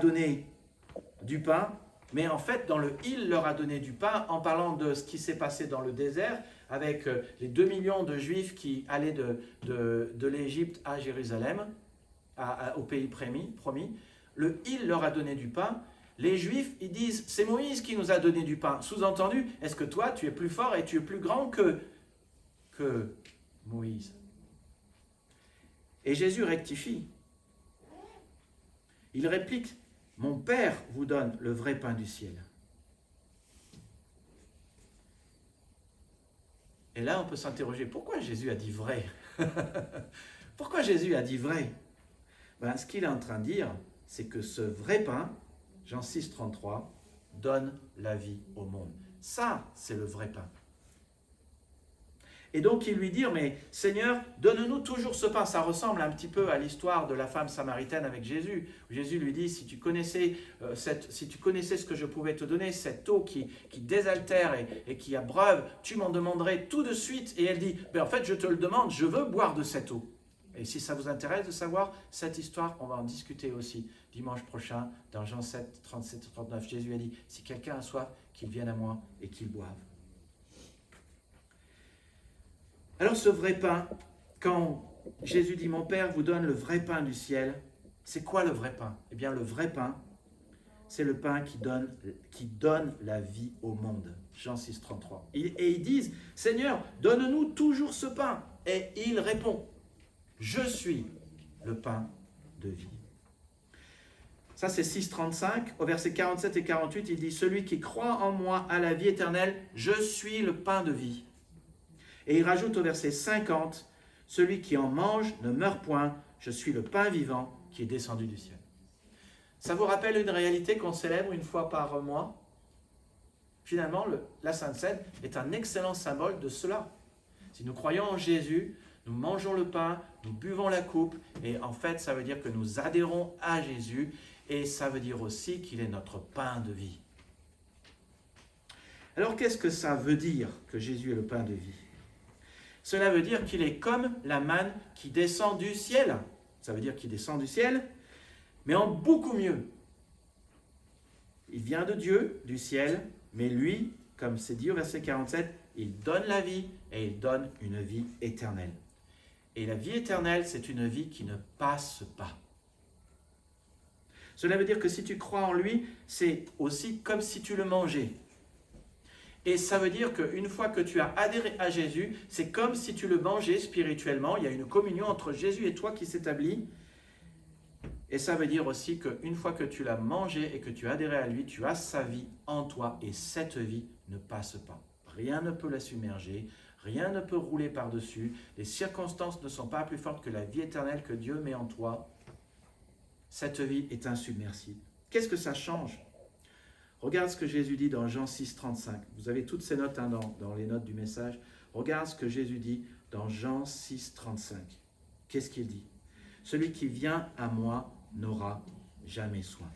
donné du pain, mais en fait, dans le « il leur a donné du pain », en parlant de ce qui s'est passé dans le désert, avec les 2 millions de Juifs qui allaient de l'Égypte à Jérusalem, au pays promis, le « il leur a donné du pain », les Juifs, ils disent « c'est Moïse qui nous a donné du pain ». Sous-entendu, est-ce que toi, tu es plus fort et tu es plus grand que Moïse? Et Jésus rectifie. Il réplique « Mon Père vous donne le vrai pain du ciel ». Et là, on peut s'interroger, pourquoi Jésus a dit vrai? Pourquoi Jésus a dit vrai? Ce qu'il est en train de dire, c'est que ce vrai pain, Jean 6, 33, donne la vie au monde. Ça, c'est le vrai pain. Et donc, il lui dit, mais Seigneur, donne-nous toujours ce pain. Ça ressemble un petit peu à l'histoire de la femme samaritaine avec Jésus. Où Jésus lui dit, si tu connaissais ce que je pouvais te donner, cette eau qui désaltère et qui abreuve, tu m'en demanderais tout de suite. Et elle dit, en fait, je te le demande, je veux boire de cette eau. Et si ça vous intéresse de savoir cette histoire, on va en discuter aussi dimanche prochain dans Jean 7, 37 et 39. Jésus a dit, si quelqu'un a soif, qu'il vienne à moi et qu'il boive. Alors ce vrai pain, quand Jésus dit « Mon Père vous donne le vrai pain du ciel », c'est quoi le vrai pain? Eh bien le vrai pain, c'est le pain qui donne la vie au monde. Jean 6, 33. Et ils disent « Seigneur, donne-nous toujours ce pain ». Et il répond « Je suis le pain de vie ». Ça c'est 6, 35. Au verset 47 et 48, il dit « Celui qui croit en moi a la vie éternelle, je suis le pain de vie ». Et il rajoute au verset 50, « Celui qui en mange ne meurt point, je suis le pain vivant qui est descendu du ciel. » Ça vous rappelle une réalité qu'on célèbre une fois par mois? Finalement, la Sainte Seine est un excellent symbole de cela. Si nous croyons en Jésus, nous mangeons le pain, nous buvons la coupe, et en fait, ça veut dire que nous adhérons à Jésus, et ça veut dire aussi qu'il est notre pain de vie. Alors, qu'est-ce que ça veut dire que Jésus est le pain de vie? Cela veut dire qu'il est comme la manne qui descend du ciel. Ça veut dire qu'il descend du ciel, mais en beaucoup mieux. Il vient de Dieu, du ciel, mais lui, comme c'est dit au verset 47, il donne la vie et il donne une vie éternelle. Et la vie éternelle, c'est une vie qui ne passe pas. Cela veut dire que si tu crois en lui, c'est aussi comme si tu le mangeais. Et ça veut dire qu'une fois que tu as adhéré à Jésus, c'est comme si tu le mangeais spirituellement. Il y a une communion entre Jésus et toi qui s'établit. Et ça veut dire aussi qu'une fois que tu l'as mangé et que tu as adhéré à lui, tu as sa vie en toi et cette vie ne passe pas. Rien ne peut la submerger, rien ne peut rouler par-dessus. Les circonstances ne sont pas plus fortes que la vie éternelle que Dieu met en toi. Cette vie est insubmersible. Qu'est-ce que ça change ? Regarde ce que Jésus dit dans Jean 6, 35. Vous avez toutes ces notes dans les notes du message. Regarde ce que Jésus dit dans Jean 6, 35. Qu'est-ce qu'il dit? Celui qui vient à moi n'aura jamais soin.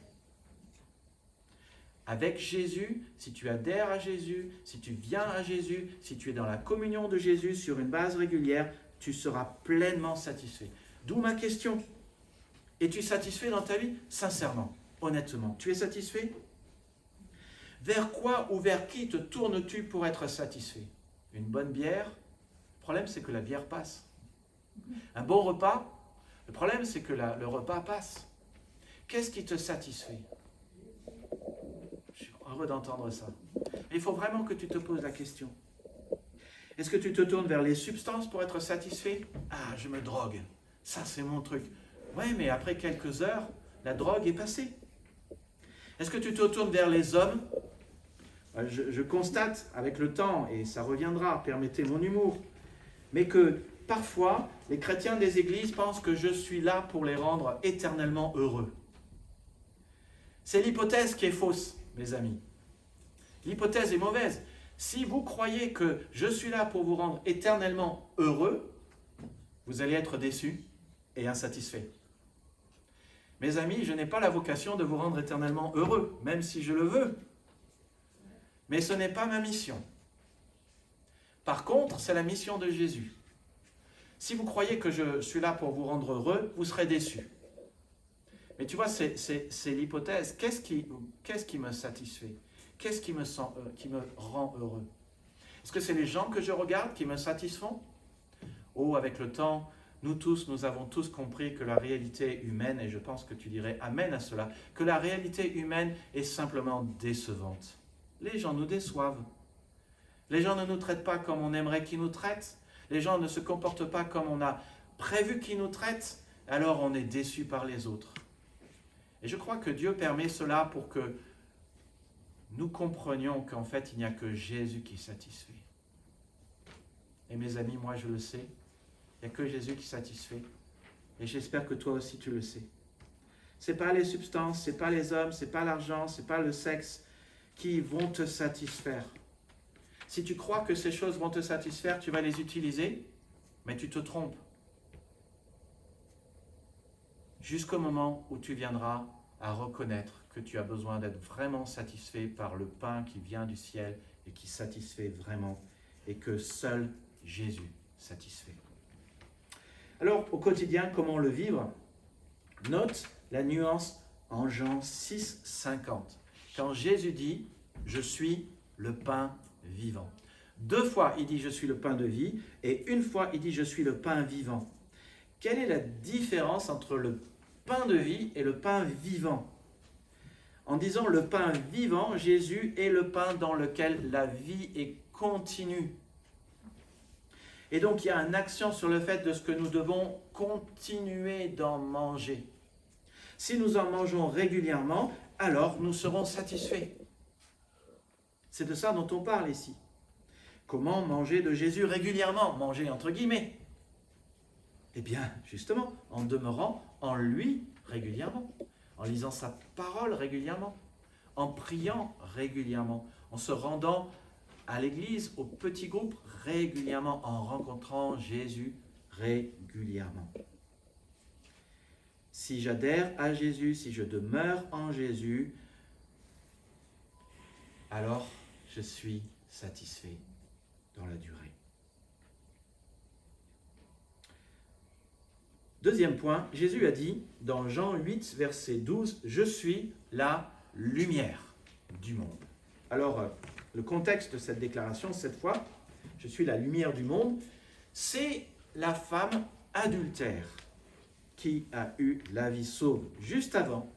Avec Jésus, si tu adhères à Jésus, si tu viens à Jésus, si tu es dans la communion de Jésus sur une base régulière, tu seras pleinement satisfait. D'où ma question. Es-tu satisfait dans ta vie? Sincèrement, honnêtement, tu es satisfait? Vers quoi ou vers qui te tournes-tu pour être satisfait? Une bonne bière? Le problème, c'est que la bière passe. Un bon repas? Le problème, c'est que le repas passe. Qu'est-ce qui te satisfait? Je suis heureux d'entendre ça. Mais il faut vraiment que tu te poses la question. Est-ce que tu te tournes vers les substances pour être satisfait? Ah, je me drogue. Ça, c'est mon truc. Oui, mais après quelques heures, la drogue est passée. Est-ce que tu te tournes vers les hommes? Je constate avec le temps, et ça reviendra, permettez mon humour, mais que parfois, les chrétiens des églises pensent que je suis là pour les rendre éternellement heureux. C'est l'hypothèse qui est fausse, mes amis. L'hypothèse est mauvaise. Si vous croyez que je suis là pour vous rendre éternellement heureux, vous allez être déçus et insatisfaits. Mes amis, je n'ai pas la vocation de vous rendre éternellement heureux, même si je le veux. Mais ce n'est pas ma mission. Par contre, c'est la mission de Jésus. Si vous croyez que je suis là pour vous rendre heureux, vous serez déçus. Mais tu vois, c'est l'hypothèse. Qu'est-ce qui me satisfait? Qu'est-ce qui me rend heureux? Est-ce que c'est les gens que je regarde qui me satisfont? Oh, avec le temps, nous avons tous compris que la réalité humaine, et je pense que tu dirais amen à cela, que la réalité humaine est simplement décevante. Les gens nous déçoivent. Les gens ne nous traitent pas comme on aimerait qu'ils nous traitent. Les gens ne se comportent pas comme on a prévu qu'ils nous traitent. Alors on est déçu par les autres. Et je crois que Dieu permet cela pour que nous comprenions qu'en fait, il n'y a que Jésus qui satisfait. Et mes amis, moi je le sais, il n'y a que Jésus qui satisfait. Et j'espère que toi aussi tu le sais. Ce n'est pas les substances, ce n'est pas les hommes, ce n'est pas l'argent, ce n'est pas le sexe qui vont te satisfaire. Si tu crois que ces choses vont te satisfaire, tu vas les utiliser, mais tu te trompes. Jusqu'au moment où tu viendras à reconnaître que tu as besoin d'être vraiment satisfait par le pain qui vient du ciel et qui satisfait vraiment, et que seul Jésus satisfait. Alors, au quotidien, comment le vivre? Note la nuance en Jean 6, 50. Quand Jésus dit « Je suis le pain vivant ». 2 fois, il dit « Je suis le pain de vie » et 1 fois, il dit « Je suis le pain vivant ». Quelle est la différence entre le pain de vie et le pain vivant? En disant le pain vivant, Jésus est le pain dans lequel la vie est continue. Et donc, il y a un accent sur le fait de ce que nous devons continuer d'en manger. Si nous en mangeons régulièrement, alors nous serons satisfaits. C'est de ça dont on parle ici. Comment manger de Jésus régulièrement? Manger entre guillemets. Eh bien, justement, en demeurant en lui régulièrement, en lisant sa parole régulièrement, en priant régulièrement, en se rendant à l'église, au petit groupe régulièrement, en rencontrant Jésus régulièrement. Si j'adhère à Jésus, si je demeure en Jésus, alors je suis satisfait dans la durée. Deuxième point, Jésus a dit dans Jean 8, verset 12, « Je suis la lumière du monde ». Alors, le contexte de cette déclaration, cette fois, « Je suis la lumière du monde », c'est la femme adultère qui a eu la vie sauve. Juste avant,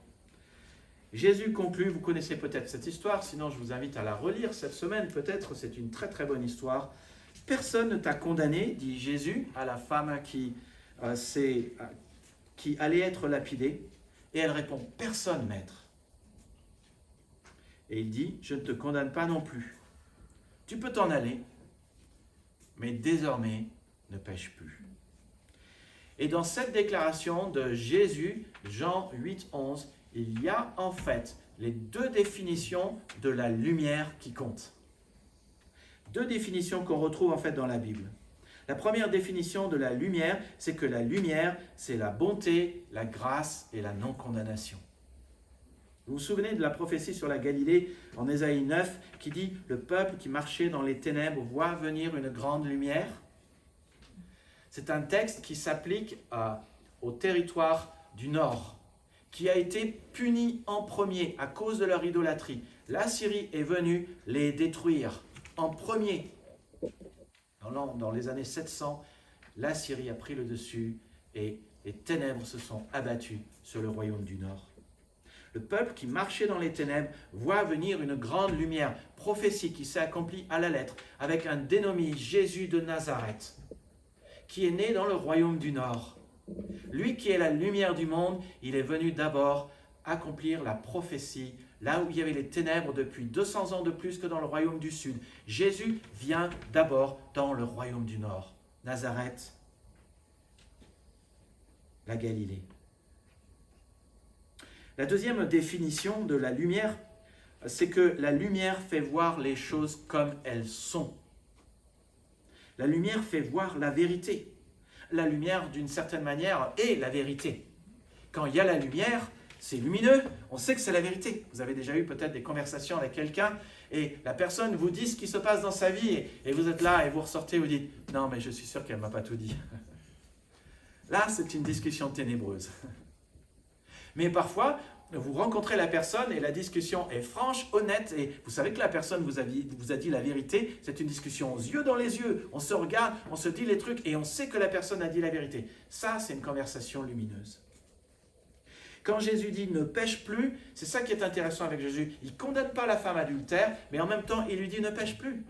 Jésus conclut, vous connaissez peut-être cette histoire, sinon je vous invite à la relire cette semaine, peut-être, c'est une très très bonne histoire. « Personne ne t'a condamné, dit Jésus à la femme qui allait être lapidée. Et elle répond, « Personne, maître. » Et il dit, « Je ne te condamne pas non plus. Tu peux t'en aller, mais désormais, ne pêche plus. » Et dans cette déclaration de Jésus, Jean 8, 11, il y a en fait les 2 définitions de la lumière qui comptent. 2 définitions qu'on retrouve en fait dans la Bible. La première définition de la lumière, c'est que la lumière, c'est la bonté, la grâce et la non-condamnation. Vous vous souvenez de la prophétie sur la Galilée en Ésaïe 9 qui dit « Le peuple qui marchait dans les ténèbres voit venir une grande lumière ». C'est un texte qui s'applique au territoire du Nord, qui a été puni en premier à cause de leur idolâtrie. L'Assyrie est venue les détruire en premier. Dans les années 700, l'Assyrie a pris le dessus et les ténèbres se sont abattues sur le royaume du Nord. Le peuple qui marchait dans les ténèbres voit venir une grande lumière, prophétie qui s'est accomplie à la lettre, avec un dénommé Jésus de Nazareth, qui est né dans le royaume du Nord. Lui qui est la lumière du monde, il est venu d'abord accomplir la prophétie, là où il y avait les ténèbres depuis 200 ans de plus que dans le royaume du Sud. Jésus vient d'abord dans le royaume du Nord. Nazareth, la Galilée. La deuxième définition de la lumière, c'est que la lumière fait voir les choses comme elles sont. La lumière fait voir la vérité. La lumière, d'une certaine manière, est la vérité. Quand il y a la lumière, c'est lumineux, on sait que c'est la vérité. Vous avez déjà eu peut-être des conversations avec quelqu'un et la personne vous dit ce qui se passe dans sa vie et vous êtes là et vous ressortez et vous dites « Non, mais je suis sûr qu'elle ne m'a pas tout dit. » Là, c'est une discussion ténébreuse. Mais parfois, vous rencontrez la personne et la discussion est franche, honnête, et vous savez que la personne vous a dit la vérité, c'est une discussion aux yeux dans les yeux, on se regarde, on se dit les trucs et on sait que la personne a dit la vérité. Ça, c'est une conversation lumineuse. Quand Jésus dit « ne pêche plus », c'est ça qui est intéressant avec Jésus. Il ne condamne pas la femme adultère, mais en même temps, il lui dit « ne pêche plus ».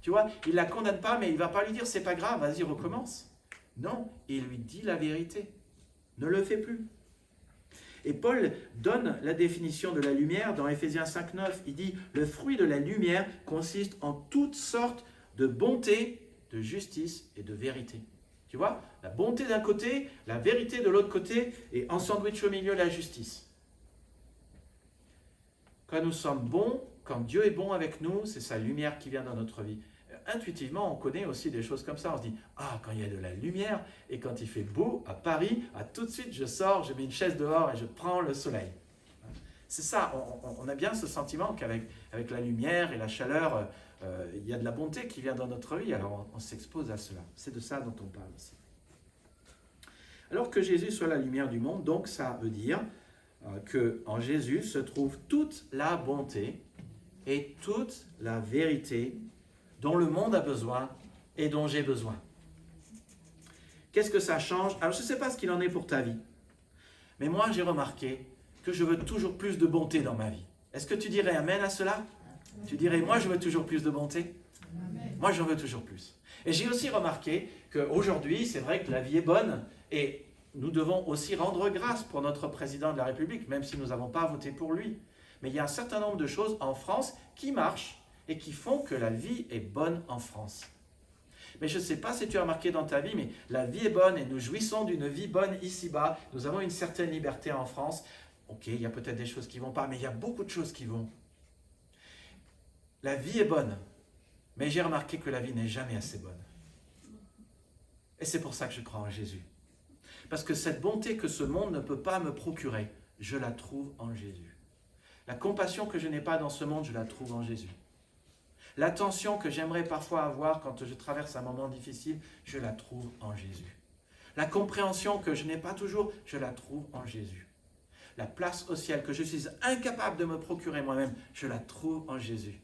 Tu vois, il ne la condamne pas, mais il ne va pas lui dire « c'est pas grave, vas-y, recommence ». Non, il lui dit la vérité. Ne le fais plus. Et Paul donne la définition de la lumière dans Éphésiens 5,9. Il dit « le fruit de la lumière consiste en toutes sortes de bonté, de justice et de vérité ». Tu vois, la bonté d'un côté, la vérité de l'autre côté, et en sandwich au milieu, la justice. Quand nous sommes bons, quand Dieu est bon avec nous, c'est sa lumière qui vient dans notre vie. Intuitivement, on connaît aussi des choses comme ça. On se dit, ah, quand il y a de la lumière, et quand il fait beau à Paris, tout de suite je sors, je mets une chaise dehors et je prends le soleil. C'est ça, on a bien ce sentiment qu'avec la lumière et la chaleur, il y a de la bonté qui vient dans notre vie, alors on s'expose à cela. C'est de ça dont on parle ici. Alors que Jésus soit la lumière du monde, donc ça veut dire qu'en Jésus se trouve toute la bonté et toute la vérité dont le monde a besoin et dont j'ai besoin. Qu'est-ce que ça change? Alors je ne sais pas ce qu'il en est pour ta vie, mais moi j'ai remarqué que je veux toujours plus de bonté dans ma vie. Est-ce que tu dirais amen à cela? Tu dirais, moi je veux toujours plus de bonté? Amen. Moi j'en veux toujours plus. Et j'ai aussi remarqué qu'aujourd'hui, c'est vrai que la vie est bonne et nous devons aussi rendre grâce pour notre président de la République, même si nous n'avons pas voté pour lui. Mais il y a un certain nombre de choses en France qui marchent et qui font que la vie est bonne en France. Mais je ne sais pas si tu as remarqué dans ta vie, mais la vie est bonne et nous jouissons d'une vie bonne ici-bas. Nous avons une certaine liberté en France. Ok, il y a peut-être des choses qui ne vont pas, mais il y a beaucoup de choses qui vont. La vie est bonne, mais j'ai remarqué que la vie n'est jamais assez bonne. Et c'est pour ça que je crois en Jésus. Parce que cette bonté que ce monde ne peut pas me procurer, je la trouve en Jésus. La compassion que je n'ai pas dans ce monde, je la trouve en Jésus. L'attention que j'aimerais parfois avoir quand je traverse un moment difficile, je la trouve en Jésus. La compréhension que je n'ai pas toujours, je la trouve en Jésus. La place au ciel que je suis incapable de me procurer moi-même, je la trouve en Jésus.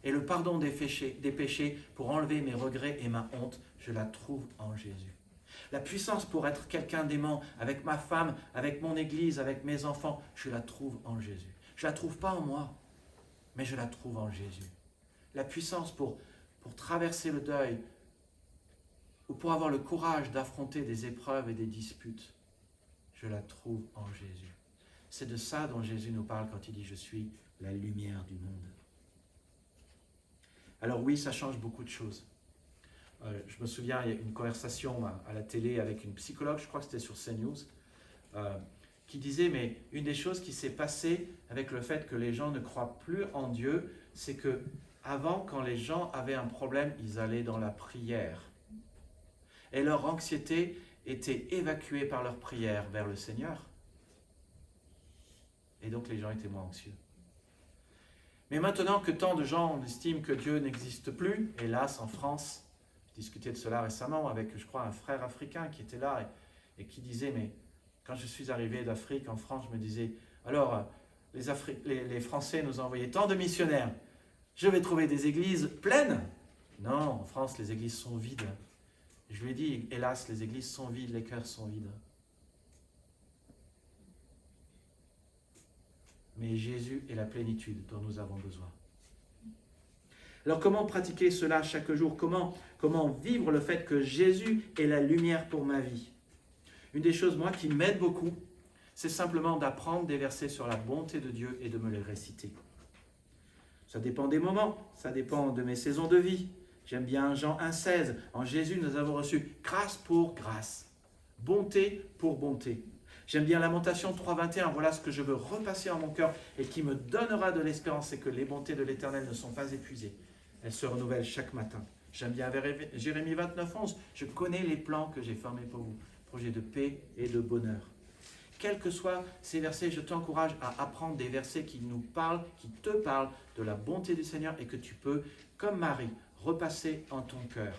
Et le pardon des péchés pour enlever mes regrets et ma honte, je la trouve en Jésus. La puissance pour être quelqu'un d'aimant avec ma femme, avec mon église, avec mes enfants, je la trouve en Jésus. Je ne la trouve pas en moi, mais je la trouve en Jésus. La puissance pour traverser le deuil ou pour avoir le courage d'affronter des épreuves et des disputes, je la trouve en Jésus. C'est de ça dont Jésus nous parle quand il dit « Je suis la lumière du monde ». Alors oui, ça change beaucoup de choses. Je me souviens, il y a une conversation à la télé avec une psychologue, je crois que c'était sur CNews, qui disait, mais une des choses qui s'est passée avec le fait que les gens ne croient plus en Dieu, c'est que avant, quand les gens avaient un problème, ils allaient dans la prière. Et leur anxiété était évacuée par leur prière vers le Seigneur. Et donc les gens étaient moins anxieux. Mais maintenant que tant de gens estiment que Dieu n'existe plus, hélas en France, je discutais de cela récemment avec, je crois, un frère africain qui était là et qui disait, mais quand je suis arrivé d'Afrique, en France, je me disais, alors les Français nous ont envoyé tant de missionnaires, je vais trouver des églises pleines? Non, en France, les églises sont vides. Je lui ai dit, hélas, les églises sont vides, les cœurs sont vides. Mais Jésus est la plénitude dont nous avons besoin. Alors comment pratiquer cela chaque jour? Comment vivre le fait que Jésus est la lumière pour ma vie? Une des choses, moi, qui m'aide beaucoup, c'est simplement d'apprendre des versets sur la bonté de Dieu et de me les réciter. Ça dépend des moments, ça dépend de mes saisons de vie. J'aime bien Jean 1,16. En Jésus, nous avons reçu grâce pour grâce, bonté pour bonté. J'aime bien Lamentation 3,21. Voilà ce que je veux repasser en mon cœur et qui me donnera de l'espérance, c'est que les bontés de l'Éternel ne sont pas épuisées. Elles se renouvellent chaque matin. J'aime bien Jérémie 29,11. Je connais les plans que j'ai formés pour vous, projets de paix et de bonheur. Quels que soient ces versets, je t'encourage à apprendre des versets qui nous parlent, qui te parlent de la bonté du Seigneur et que tu peux, comme Marie, repasser en ton cœur.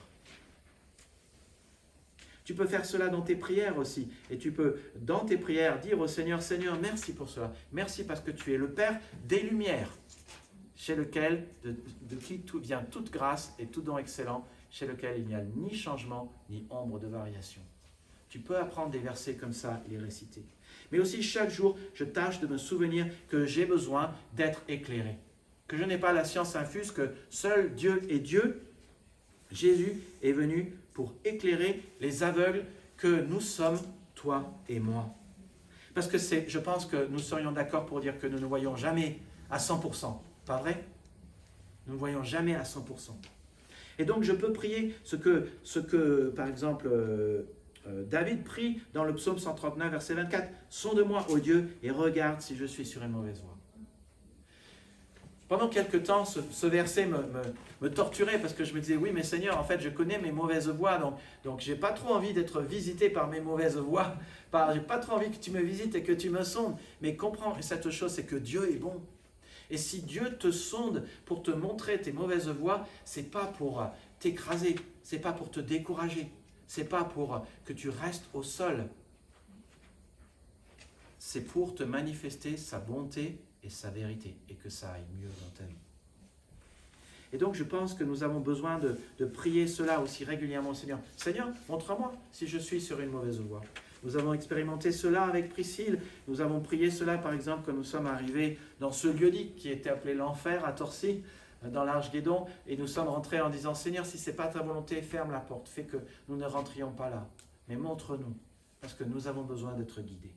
Tu peux faire cela dans tes prières aussi. Et tu peux, dans tes prières, dire au Seigneur, Seigneur, merci pour cela. Merci parce que tu es le Père des lumières, chez lequel, de qui vient toute grâce et tout don excellent, chez lequel il n'y a ni changement, ni ombre de variation. Tu peux apprendre des versets comme ça et les réciter. Mais aussi, chaque jour, je tâche de me souvenir que j'ai besoin d'être éclairé. Que je n'ai pas la science infuse, que seul Dieu est Dieu. Jésus est venu pour éclairer les aveugles que nous sommes, toi et moi. Parce que je pense que nous serions d'accord pour dire que nous ne voyons jamais à 100%. Pas vrai? Nous ne voyons jamais à 100%. Et donc je peux prier ce que par exemple, David prie dans le psaume 139, verset 24. « Sonde-moi, ô Dieu, et regarde si je suis sur une mauvaise voie. » Pendant quelque temps, ce verset me torturait parce que je me disais, oui, mais Seigneur, en fait, je connais mes mauvaises voies, donc je n'ai pas trop envie d'être visité par mes mauvaises voies. Je n'ai pas trop envie que tu me visites et que tu me sondes. Mais comprends cette chose, c'est que Dieu est bon. Et si Dieu te sonde pour te montrer tes mauvaises voies, ce n'est pas pour t'écraser, ce n'est pas pour te décourager, ce n'est pas pour que tu restes au sol. C'est pour te manifester sa bonté et sa vérité, et que ça aille mieux dans ta vie. Et donc je pense que nous avons besoin de prier cela aussi régulièrement au Seigneur. Seigneur, montre-moi si je suis sur une mauvaise voie. Nous avons expérimenté cela avec Priscille. Nous avons prié cela, par exemple, quand nous sommes arrivés dans ce lieu-dit qui était appelé l'enfer à Torcy, dans l'Arche-Guédon, et nous sommes rentrés en disant, Seigneur, si ce n'est pas ta volonté, ferme la porte, fais que nous ne rentrions pas là. Mais montre-nous, parce que nous avons besoin d'être guidés.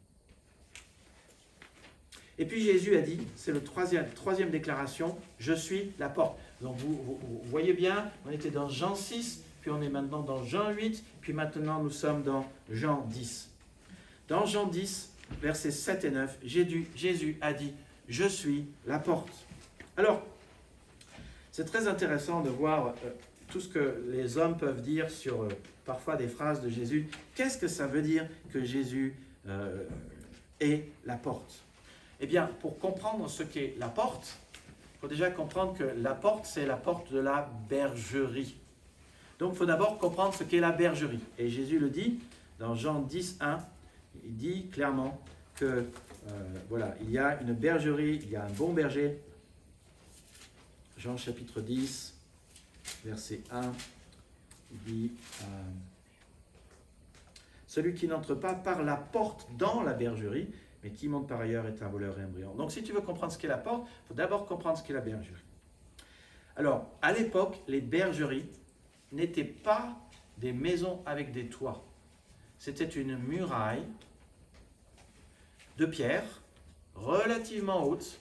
Et puis Jésus a dit, c'est la troisième déclaration, je suis la porte. Donc vous voyez bien, on était dans Jean 6, puis on est maintenant dans Jean 8, puis maintenant nous sommes dans Jean 10. Dans Jean 10, versets 7 et 9, Jésus a dit, je suis la porte. Alors, c'est très intéressant de voir tout ce que les hommes peuvent dire sur parfois des phrases de Jésus. Qu'est-ce que ça veut dire que Jésus est la porte ? Eh bien, pour comprendre ce qu'est la porte, il faut déjà comprendre que la porte, c'est la porte de la bergerie. Donc, il faut d'abord comprendre ce qu'est la bergerie. Et Jésus le dit dans Jean 10, 1, il dit clairement que, voilà, il y a une bergerie, il y a un bon berger. Jean chapitre 10, verset 1, il dit celui qui n'entre pas par la porte dans la bergerie, mais qui monte par ailleurs est un voleur et un brigand. Donc si tu veux comprendre ce qu'est la porte, il faut d'abord comprendre ce qu'est la bergerie. Alors, à l'époque, les bergeries n'étaient pas des maisons avec des toits. C'était une muraille de pierre relativement haute,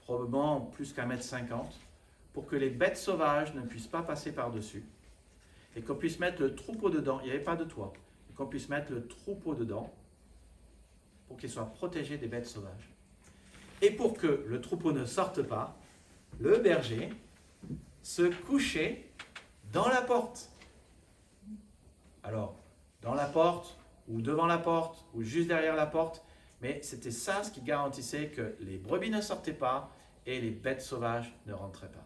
probablement plus qu'1,50 m, pour que les bêtes sauvages ne puissent pas passer par-dessus, et qu'on puisse mettre le troupeau dedans. Il n'y avait pas de toit. Et qu'on puisse mettre le troupeau dedans, pour qu'il soit protégé des bêtes sauvages. Et pour que le troupeau ne sorte pas, le berger se couchait dans la porte. Alors, dans la porte, ou devant la porte, ou juste derrière la porte, mais c'était ça ce qui garantissait que les brebis ne sortaient pas et les bêtes sauvages ne rentraient pas.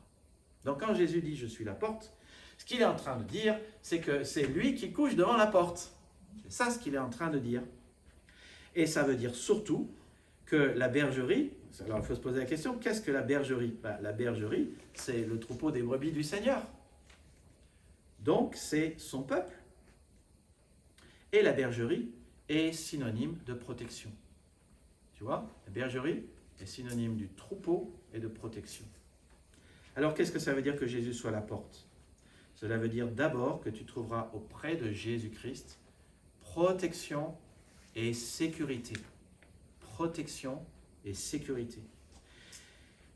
Donc quand Jésus dit « je suis la porte », ce qu'il est en train de dire, c'est que c'est lui qui couche devant la porte. C'est ça ce qu'il est en train de dire. Et ça veut dire surtout que la bergerie, alors il faut se poser la question, qu'est-ce que la bergerie? La bergerie, c'est le troupeau des brebis du Seigneur. Donc c'est son peuple. Et la bergerie est synonyme de protection. Tu vois, la bergerie est synonyme du troupeau et de protection. Alors qu'est-ce que ça veut dire que Jésus soit la porte? Cela veut dire d'abord que tu trouveras auprès de Jésus-Christ protection et sécurité. Protection et sécurité.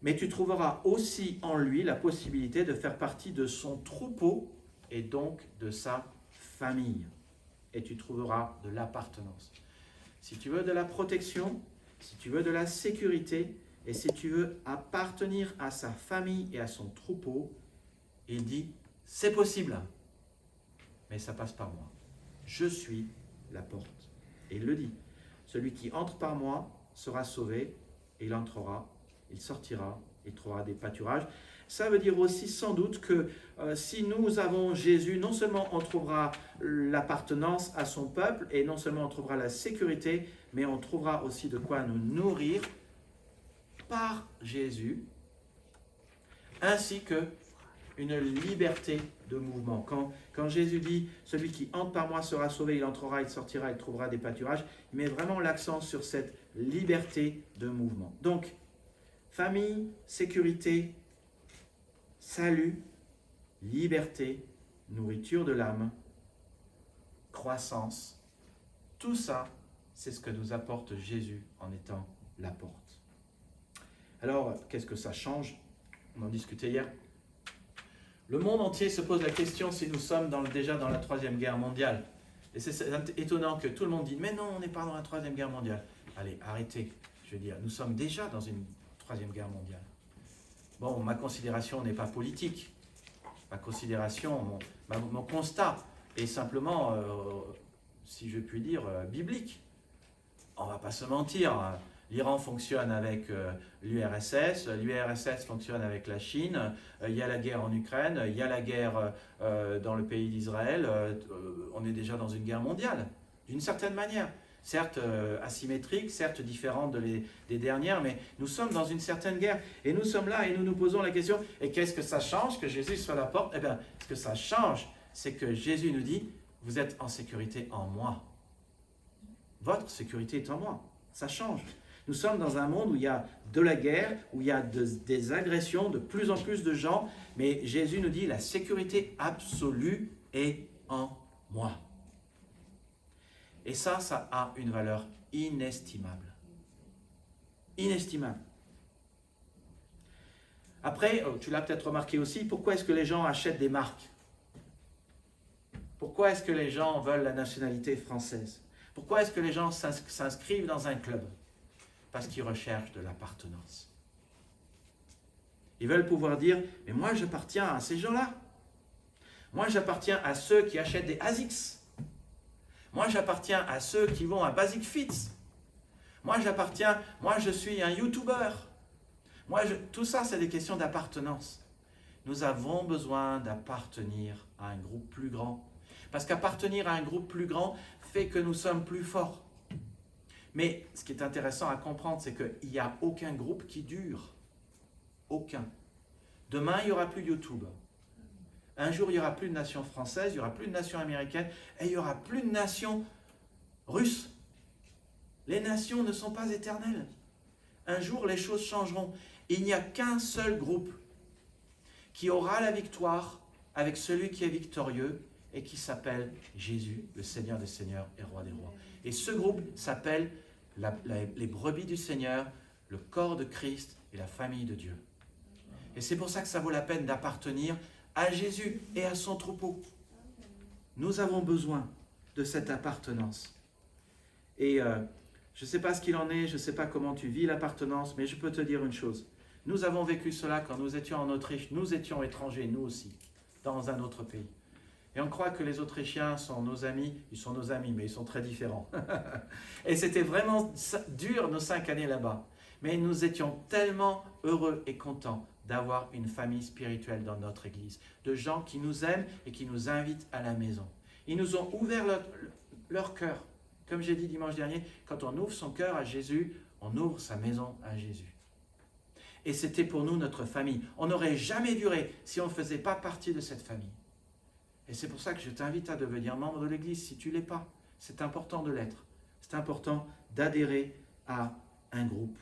Mais tu trouveras aussi en lui la possibilité de faire partie de son troupeau et donc de sa famille. Et tu trouveras de l'appartenance. Si tu veux de la protection, si tu veux de la sécurité, et si tu veux appartenir à sa famille et à son troupeau, il dit, c'est possible, mais ça passe par moi. Je suis la porte. Et il le dit, celui qui entre par moi sera sauvé, et il entrera, il sortira, il trouvera des pâturages. ça veut dire aussi sans doute que si nous avons Jésus, non seulement on trouvera l'appartenance à son peuple, et non seulement on trouvera la sécurité, mais on trouvera aussi de quoi nous nourrir par Jésus, ainsi que une liberté de mouvement. Quand Jésus dit « Celui qui entre par moi sera sauvé, il entrera, il sortira, il trouvera des pâturages », il met vraiment l'accent sur cette liberté de mouvement. Donc, famille, sécurité, salut, liberté, nourriture de l'âme, croissance, tout ça, c'est ce que nous apporte Jésus en étant la porte. Alors, qu'est-ce que ça change? On en discutait hier. Le monde entier se pose la question si nous sommes déjà dans la Troisième Guerre mondiale. Et c'est étonnant que tout le monde dit « Mais non, on n'est pas dans la Troisième Guerre mondiale. » Allez, arrêtez. Je veux dire, nous sommes déjà dans une Troisième Guerre mondiale. Bon, ma considération n'est pas politique. Ma considération, mon constat est simplement, si je puis dire, biblique. On ne va pas se mentir. L'Iran fonctionne avec l'URSS, l'URSS fonctionne avec la Chine, il y a la guerre en Ukraine, il y a la guerre dans le pays d'Israël, on est déjà dans une guerre mondiale, d'une certaine manière. Certes asymétrique, certes différente des dernières, mais nous sommes dans une certaine guerre. Et nous sommes là et nous nous posons la question, et qu'est-ce que ça change que Jésus soit à la porte? Eh bien, ce que ça change, c'est que Jésus nous dit, vous êtes en sécurité en moi. Votre sécurité est en moi. Ça change. Nous sommes dans un monde où il y a de la guerre, où il y a des agressions, de plus en plus de gens, mais Jésus nous dit la sécurité absolue est en moi. Et ça a une valeur inestimable. Inestimable. Après, tu l'as peut-être remarqué aussi, pourquoi est-ce que les gens achètent des marques? Pourquoi est-ce que les gens veulent la nationalité française? Pourquoi est-ce que les gens s'inscrivent dans un club? Parce qu'ils recherchent de l'appartenance. Ils veulent pouvoir dire, mais moi j'appartiens à ces gens-là. Moi j'appartiens à ceux qui achètent des ASICS. Moi j'appartiens à ceux qui vont à Basic Fit. Moi je suis un YouTuber. Tout ça c'est des questions d'appartenance. Nous avons besoin d'appartenir à un groupe plus grand. Parce qu'appartenir à un groupe plus grand fait que nous sommes plus forts. Mais ce qui est intéressant à comprendre, c'est qu'il n'y a aucun groupe qui dure. Aucun. Demain, il n'y aura plus YouTube. Un jour, il n'y aura plus de nation française, il n'y aura plus de nation américaine, et il n'y aura plus de nation russe. Les nations ne sont pas éternelles. Un jour, les choses changeront. Il n'y a qu'un seul groupe qui aura la victoire avec celui qui est victorieux et qui s'appelle Jésus, le Seigneur des Seigneurs et Roi des Rois. Et ce groupe s'appelle les brebis du Seigneur, le corps de Christ et la famille de Dieu. Et c'est pour ça que ça vaut la peine d'appartenir à Jésus et à son troupeau. Nous avons besoin de cette appartenance. Et je ne sais pas ce qu'il en est, je ne sais pas comment tu vis l'appartenance, mais je peux te dire une chose. Nous avons vécu cela quand nous étions en Autriche, nous étions étrangers, nous aussi, dans un autre pays. Et on croit que les Autrichiens sont nos amis, ils sont nos amis, mais ils sont très différents. Et c'était vraiment dur nos 5 années là-bas. Mais nous étions tellement heureux et contents d'avoir une famille spirituelle dans notre église, de gens qui nous aiment et qui nous invitent à la maison. Ils nous ont ouvert leur cœur. Comme j'ai dit dimanche dernier, quand on ouvre son cœur à Jésus, on ouvre sa maison à Jésus. Et c'était pour nous notre famille. On n'aurait jamais duré si on ne faisait pas partie de cette famille. Et c'est pour ça que je t'invite à devenir membre de l'Église si tu ne l'es pas. C'est important de l'être. C'est important d'adhérer à un groupe.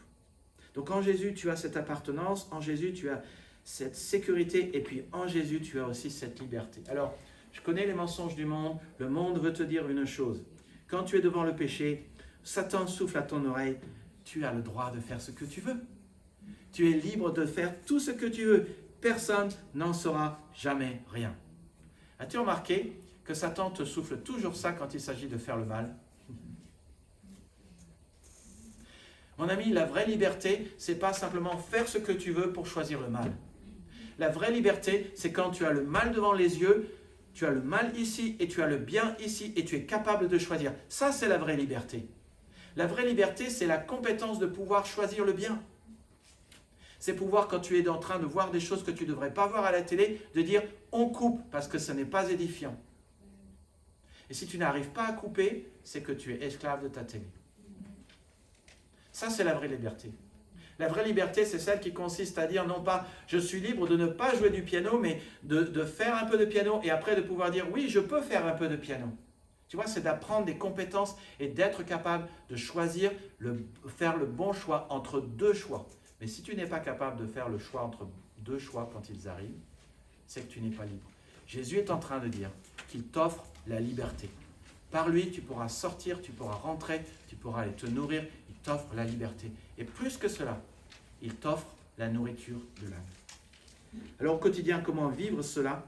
Donc en Jésus, tu as cette appartenance, en Jésus, tu as cette sécurité, et puis en Jésus, tu as aussi cette liberté. Alors, je connais les mensonges du monde. Le monde veut te dire une chose. Quand tu es devant le péché, Satan souffle à ton oreille, tu as le droit de faire ce que tu veux. Tu es libre de faire tout ce que tu veux. Personne n'en saura jamais rien. As-tu remarqué que Satan te souffle toujours ça quand il s'agit de faire le mal? Mon ami, la vraie liberté, c'est pas simplement faire ce que tu veux pour choisir le mal. La vraie liberté, c'est quand tu as le mal devant les yeux, tu as le mal ici et tu as le bien ici et tu es capable de choisir. Ça, c'est la vraie liberté. La vraie liberté, c'est la compétence de pouvoir choisir le bien. C'est pouvoir, quand tu es en train de voir des choses que tu ne devrais pas voir à la télé, de dire on coupe parce que ce n'est pas édifiant. Et si tu n'arrives pas à couper, c'est que tu es esclave de ta télé. Ça, c'est la vraie liberté. La vraie liberté, c'est celle qui consiste à dire non pas je suis libre de ne pas jouer du piano, mais de faire un peu de piano et après de pouvoir dire oui, je peux faire un peu de piano. Tu vois, c'est d'apprendre des compétences et d'être capable de choisir, faire le bon choix entre deux choix. Mais si tu n'es pas capable de faire le choix entre deux choix quand ils arrivent, c'est que tu n'es pas libre. Jésus est en train de dire qu'il t'offre la liberté. Par lui, tu pourras sortir, tu pourras rentrer, tu pourras aller te nourrir. Il t'offre la liberté. Et plus que cela, il t'offre la nourriture de l'âme. Alors au quotidien, comment vivre cela?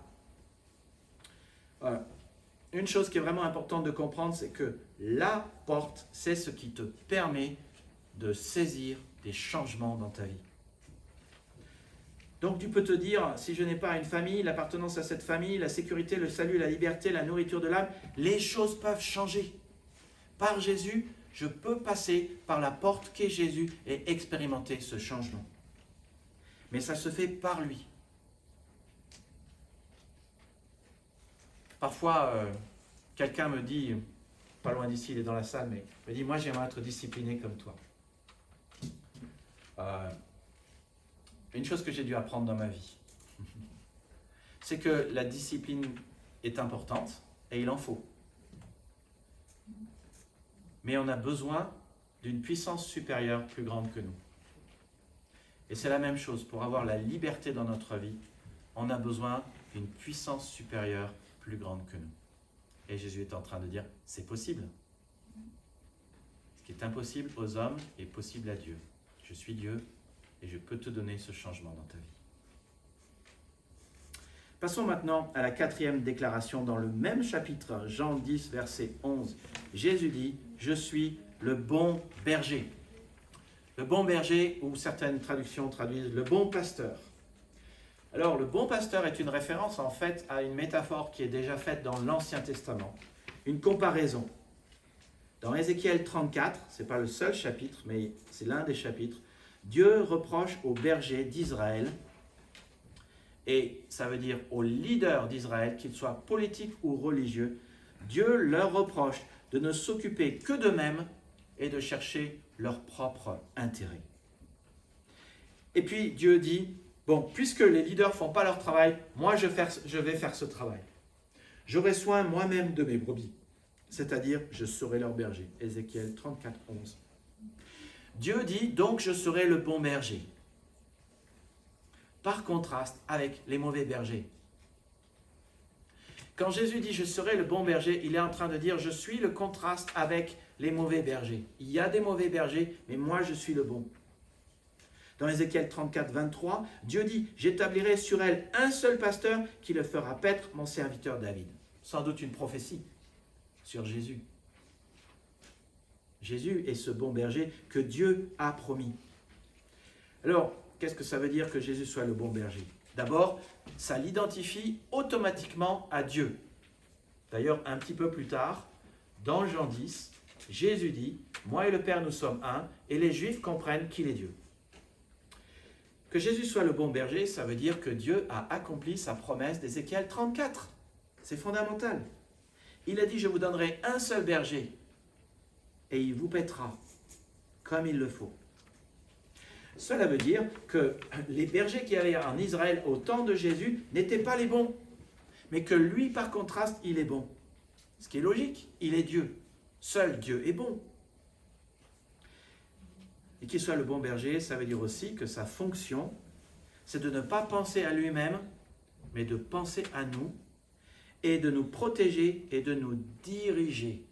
Une chose qui est vraiment importante de comprendre, c'est que la porte, c'est ce qui te permet de saisir des changements dans ta vie. Donc tu peux te dire, si je n'ai pas une famille, l'appartenance à cette famille, la sécurité, le salut, la liberté, la nourriture de l'âme, les choses peuvent changer. Par Jésus, je peux passer par la porte qu'est Jésus et expérimenter ce changement. Mais ça se fait par lui. Parfois, quelqu'un me dit, pas loin d'ici, il est dans la salle, mais me dit, moi j'aimerais être discipliné comme toi. Une chose que j'ai dû apprendre dans ma vie, c'est que la discipline est importante et il en faut. Mais on a besoin d'une puissance supérieure plus grande que nous. Et c'est la même chose, pour avoir la liberté dans notre vie, on a besoin d'une puissance supérieure plus grande que nous. Et Jésus est en train de dire, c'est possible. Ce qui est impossible aux hommes est possible à Dieu. Je suis Dieu et je peux te donner ce changement dans ta vie. Passons maintenant à la 4e déclaration dans le même chapitre, Jean 10, verset 11. Jésus dit, je suis le bon berger. Le bon berger, ou certaines traductions traduisent le bon pasteur. Alors, le bon pasteur est une référence en fait à une métaphore qui est déjà faite dans l'Ancien Testament, une comparaison. Dans Ézéchiel 34, ce n'est pas le seul chapitre, mais c'est l'un des chapitres, Dieu reproche aux bergers d'Israël, et ça veut dire aux leaders d'Israël, qu'ils soient politiques ou religieux, Dieu leur reproche de ne s'occuper que d'eux-mêmes et de chercher leur propre intérêt. Et puis Dieu dit, bon, puisque les leaders ne font pas leur travail, moi je vais faire ce travail. J'aurai soin moi-même de mes brebis, c'est-à-dire je serai leur berger. Ézéchiel 34, 11. Dieu dit, donc je serai le bon berger. Par contraste avec les mauvais bergers. Quand Jésus dit « je serai le bon berger », il est en train de dire « je suis le contraste avec les mauvais bergers ». Il y a des mauvais bergers, mais moi je suis le bon. Dans Ézéchiel 34, 23, Dieu dit « j'établirai sur elle un seul pasteur qui le fera paître, mon serviteur David ». Sans doute une prophétie sur Jésus. Jésus est ce bon berger que Dieu a promis. Alors, qu'est-ce que ça veut dire que Jésus soit le bon berger? D'abord, ça l'identifie automatiquement à Dieu. D'ailleurs, un petit peu plus tard, dans Jean 10, Jésus dit « Moi et le Père, nous sommes un » et les Juifs comprennent qu'il est Dieu. Que Jésus soit le bon berger, ça veut dire que Dieu a accompli sa promesse d'Ézéchiel 34. C'est fondamental. Il a dit « Je vous donnerai un seul berger et il vous paîtra comme il le faut ». Cela veut dire que les bergers qui avaient en Israël au temps de Jésus n'étaient pas les bons, mais que lui, par contraste, il est bon. Ce qui est logique, il est Dieu. Seul Dieu est bon. Et qu'il soit le bon berger, ça veut dire aussi que sa fonction, c'est de ne pas penser à lui-même, mais de penser à nous, et de nous protéger et de nous diriger.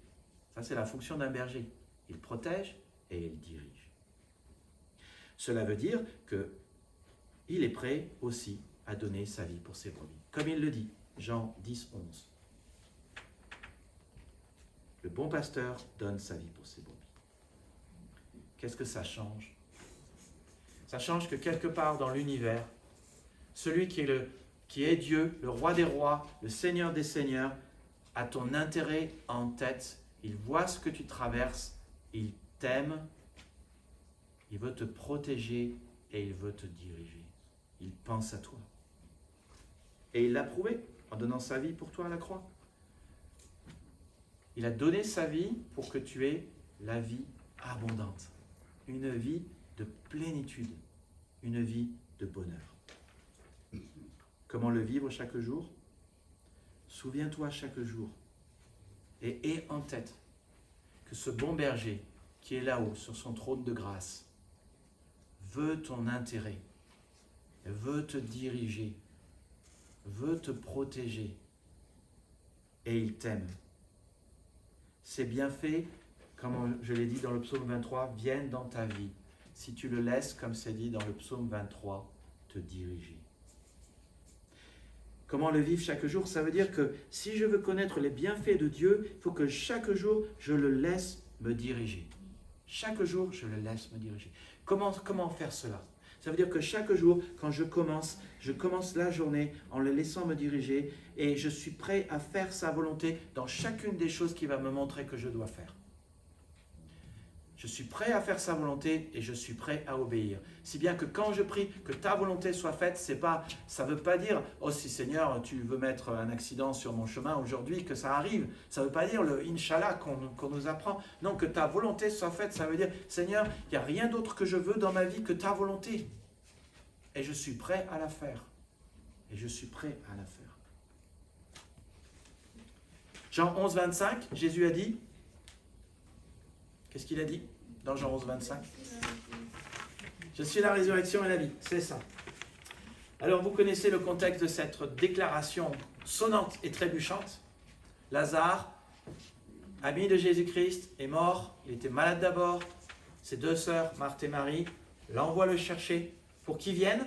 Ça, c'est la fonction d'un berger. Il protège et il dirige. Cela veut dire qu'il est prêt aussi à donner sa vie pour ses brebis. Comme il le dit, Jean 10, 11. Le bon pasteur donne sa vie pour ses brebis. Qu'est-ce que ça change? Ça change que quelque part dans l'univers, celui qui est Dieu, le roi des rois, le Seigneur des seigneurs, a ton intérêt en tête. Il voit ce que tu traverses, il t'aime. Il veut te protéger et il veut te diriger. Il pense à toi. Et il l'a prouvé en donnant sa vie pour toi à la croix. Il a donné sa vie pour que tu aies la vie abondante. Une vie de plénitude. Une vie de bonheur. Comment le vivre chaque jour? Souviens-toi chaque jour et aie en tête que ce bon berger qui est là-haut sur son trône de grâce veut ton intérêt, veut te diriger, veut te protéger et il t'aime. Ses bienfaits, comme je l'ai dit dans le psaume 23, viennent dans ta vie si tu le laisses, comme c'est dit dans le psaume 23, te diriger. Comment le vivre chaque jour? Ça veut dire que si je veux connaître les bienfaits de Dieu, il faut que chaque jour, je le laisse me diriger. Chaque jour, je le laisse me diriger. Comment faire cela? Ça veut dire que chaque jour, quand je commence la journée en le laissant me diriger et je suis prêt à faire sa volonté dans chacune des choses qu'il va me montrer que je dois faire. Je suis prêt à faire sa volonté et je suis prêt à obéir. Si bien que quand je prie que ta volonté soit faite, ça ne veut pas dire « Oh si Seigneur, tu veux mettre un accident sur mon chemin aujourd'hui, que ça arrive ». Ça ne veut pas dire le « Inch'Allah » qu'on nous apprend. Non, que ta volonté soit faite, ça veut dire « Seigneur, il n'y a rien d'autre que je veux dans ma vie que ta volonté. Et je suis prêt à la faire. Et je suis prêt à la faire. » Jean 11, 25, Jésus a dit, qu'est-ce qu'il a dit dans Jean 11, 25? Je suis la résurrection et la vie, c'est ça. Alors vous connaissez le contexte de cette déclaration sonnante et trébuchante. Lazare, ami de Jésus-Christ, est mort, il était malade d'abord. Ses deux sœurs, Marthe et Marie, l'envoient le chercher pour qu'il vienne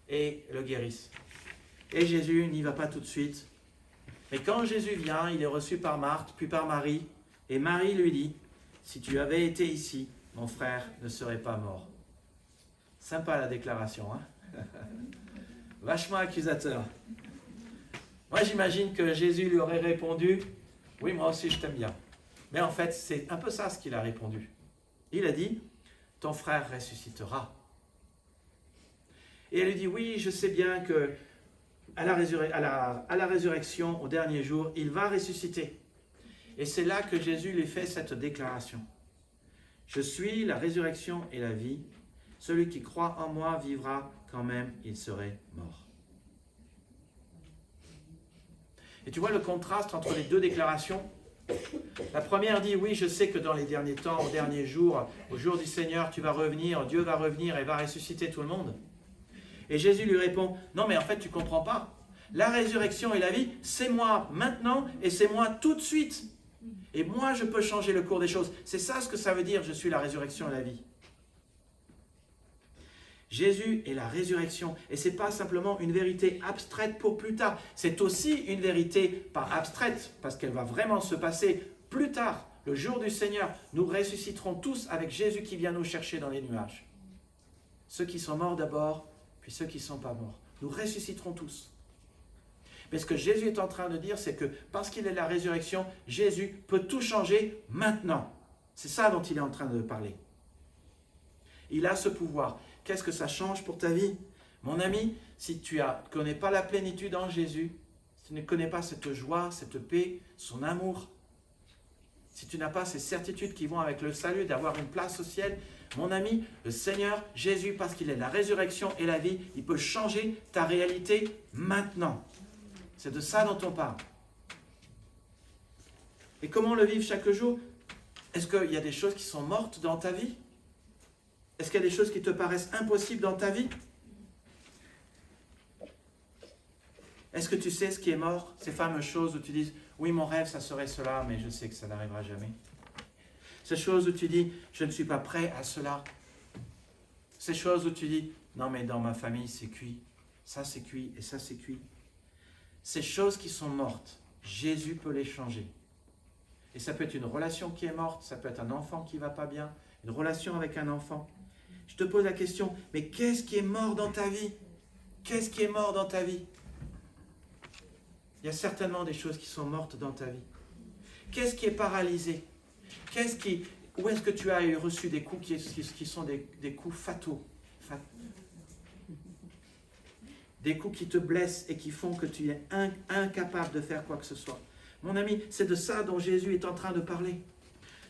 et le guérisse. Et Jésus n'y va pas tout de suite. Mais quand Jésus vient, il est reçu par Marthe, puis par Marie, et Marie lui dit, « Si tu avais été ici, mon frère ne serait pas mort. » Sympa la déclaration, hein? Vachement accusateur. Moi, j'imagine que Jésus lui aurait répondu, « Oui, moi aussi, je t'aime bien. » Mais en fait, c'est un peu ça ce qu'il a répondu. Il a dit, « Ton frère ressuscitera. » Et elle lui dit, « Oui, je sais bien que à la résurrection, au dernier jour, il va ressusciter. » Et c'est là que Jésus lui fait cette déclaration. « Je suis la résurrection et la vie. Celui qui croit en moi vivra quand même il serait mort. » Et tu vois le contraste entre les deux déclarations? La première dit, oui, je sais que dans les derniers temps, au dernier jour, au jour du Seigneur, tu vas revenir, Dieu va revenir et va ressusciter tout le monde. Et Jésus lui répond, non mais en fait tu ne comprends pas. La résurrection et la vie, c'est moi maintenant et c'est moi tout de suite. Et moi je peux changer le cours des choses. C'est ça ce que ça veut dire, je suis la résurrection et la vie. Jésus est la résurrection. Et ce n'est pas simplement une vérité abstraite pour plus tard. C'est aussi une vérité pas abstraite, parce qu'elle va vraiment se passer plus tard. Le jour du Seigneur, nous ressusciterons tous avec Jésus qui vient nous chercher dans les nuages. Ceux qui sont morts d'abord, puis ceux qui ne sont pas morts. Nous ressusciterons tous. Mais ce que Jésus est en train de dire, c'est que parce qu'il est la résurrection, Jésus peut tout changer maintenant. C'est ça dont il est en train de parler. Il a ce pouvoir. Qu'est-ce que ça change pour ta vie? Mon ami, si tu ne connais pas la plénitude en Jésus, si tu ne connais pas cette joie, cette paix, son amour, si tu n'as pas ces certitudes qui vont avec le salut, d'avoir une place au ciel, mon ami, le Seigneur Jésus, parce qu'il est la résurrection et la vie, il peut changer ta réalité maintenant. C'est de ça dont on parle. Et comment le vivre chaque jour? Est-ce qu'il y a des choses qui sont mortes dans ta vie? Est-ce qu'il y a des choses qui te paraissent impossibles dans ta vie? Est-ce que tu sais ce qui est mort? Ces fameuses choses où tu dis, oui, mon rêve, ça serait cela, mais je sais que ça n'arrivera jamais. Ces choses où tu dis, je ne suis pas prêt à cela. Ces choses où tu dis, non, mais dans ma famille, c'est cuit. Ça, c'est cuit et ça, c'est cuit. Ces choses qui sont mortes, Jésus peut les changer. Et ça peut être une relation qui est morte, ça peut être un enfant qui ne va pas bien, une relation avec un enfant. Je te pose la question, mais qu'est-ce qui est mort dans ta vie? Qu'est-ce qui est mort dans ta vie? Il y a certainement des choses qui sont mortes dans ta vie. Qu'est-ce qui est paralysé? Où est-ce que tu as reçu des coups qui sont des coups Des coups qui te blessent et qui font que tu es incapable de faire quoi que ce soit. Mon ami, c'est de ça dont Jésus est en train de parler.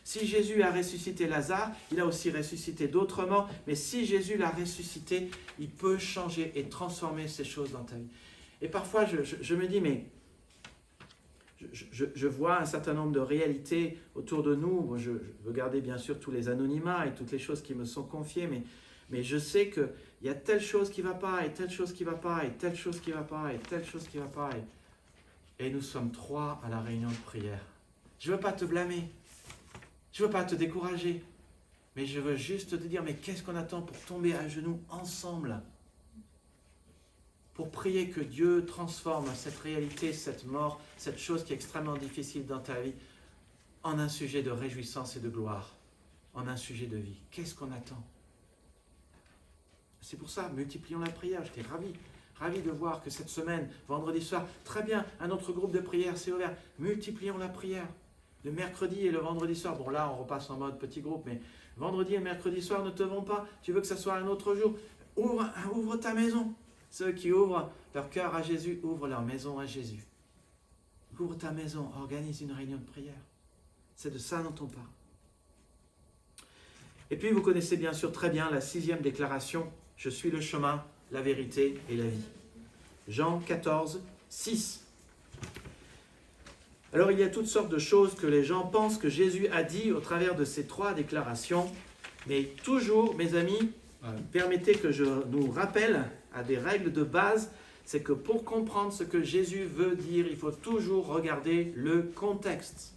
Si Jésus a ressuscité Lazare, il a aussi ressuscité d'autres morts, mais si Jésus l'a ressuscité, il peut changer et transformer ces choses dans ta vie. Et parfois, je me dis, mais je vois un certain nombre de réalités autour de nous. Moi, je veux garder bien sûr tous les anonymats et toutes les choses qui me sont confiées, mais je sais qu'il y a telle chose qui ne va pas, et telle chose qui ne va pas, et telle chose qui ne va pas, et telle chose qui ne va pas. Et nous sommes 3 à la réunion de prière. Je ne veux pas te blâmer. Je ne veux pas te décourager. Mais je veux juste te dire, mais qu'est-ce qu'on attend pour tomber à genoux ensemble? Pour prier que Dieu transforme cette réalité, cette mort, cette chose qui est extrêmement difficile dans ta vie, en un sujet de réjouissance et de gloire, en un sujet de vie. Qu'est-ce qu'on attend? C'est pour ça, multiplions la prière. J'étais ravi de voir que cette semaine, vendredi soir, très bien, un autre groupe de prière s'est ouvert. Multiplions la prière. Le mercredi et le vendredi soir, bon là on repasse en mode petit groupe, mais vendredi et mercredi soir ne te vont pas. Tu veux que ce soit un autre jour? Ouvre ta maison. Ceux qui ouvrent leur cœur à Jésus, ouvrent leur maison à Jésus. Ouvre ta maison, organise une réunion de prière. C'est de ça dont on parle. Et puis vous connaissez bien sûr très bien la 6e déclaration, « Je suis le chemin, la vérité et la vie ». Jean 14, 6. Alors il y a toutes sortes de choses que les gens pensent que Jésus a dit au travers de ces 3 déclarations, mais toujours, mes amis, permettez que je nous rappelle à des règles de base, c'est que pour comprendre ce que Jésus veut dire, il faut toujours regarder le contexte.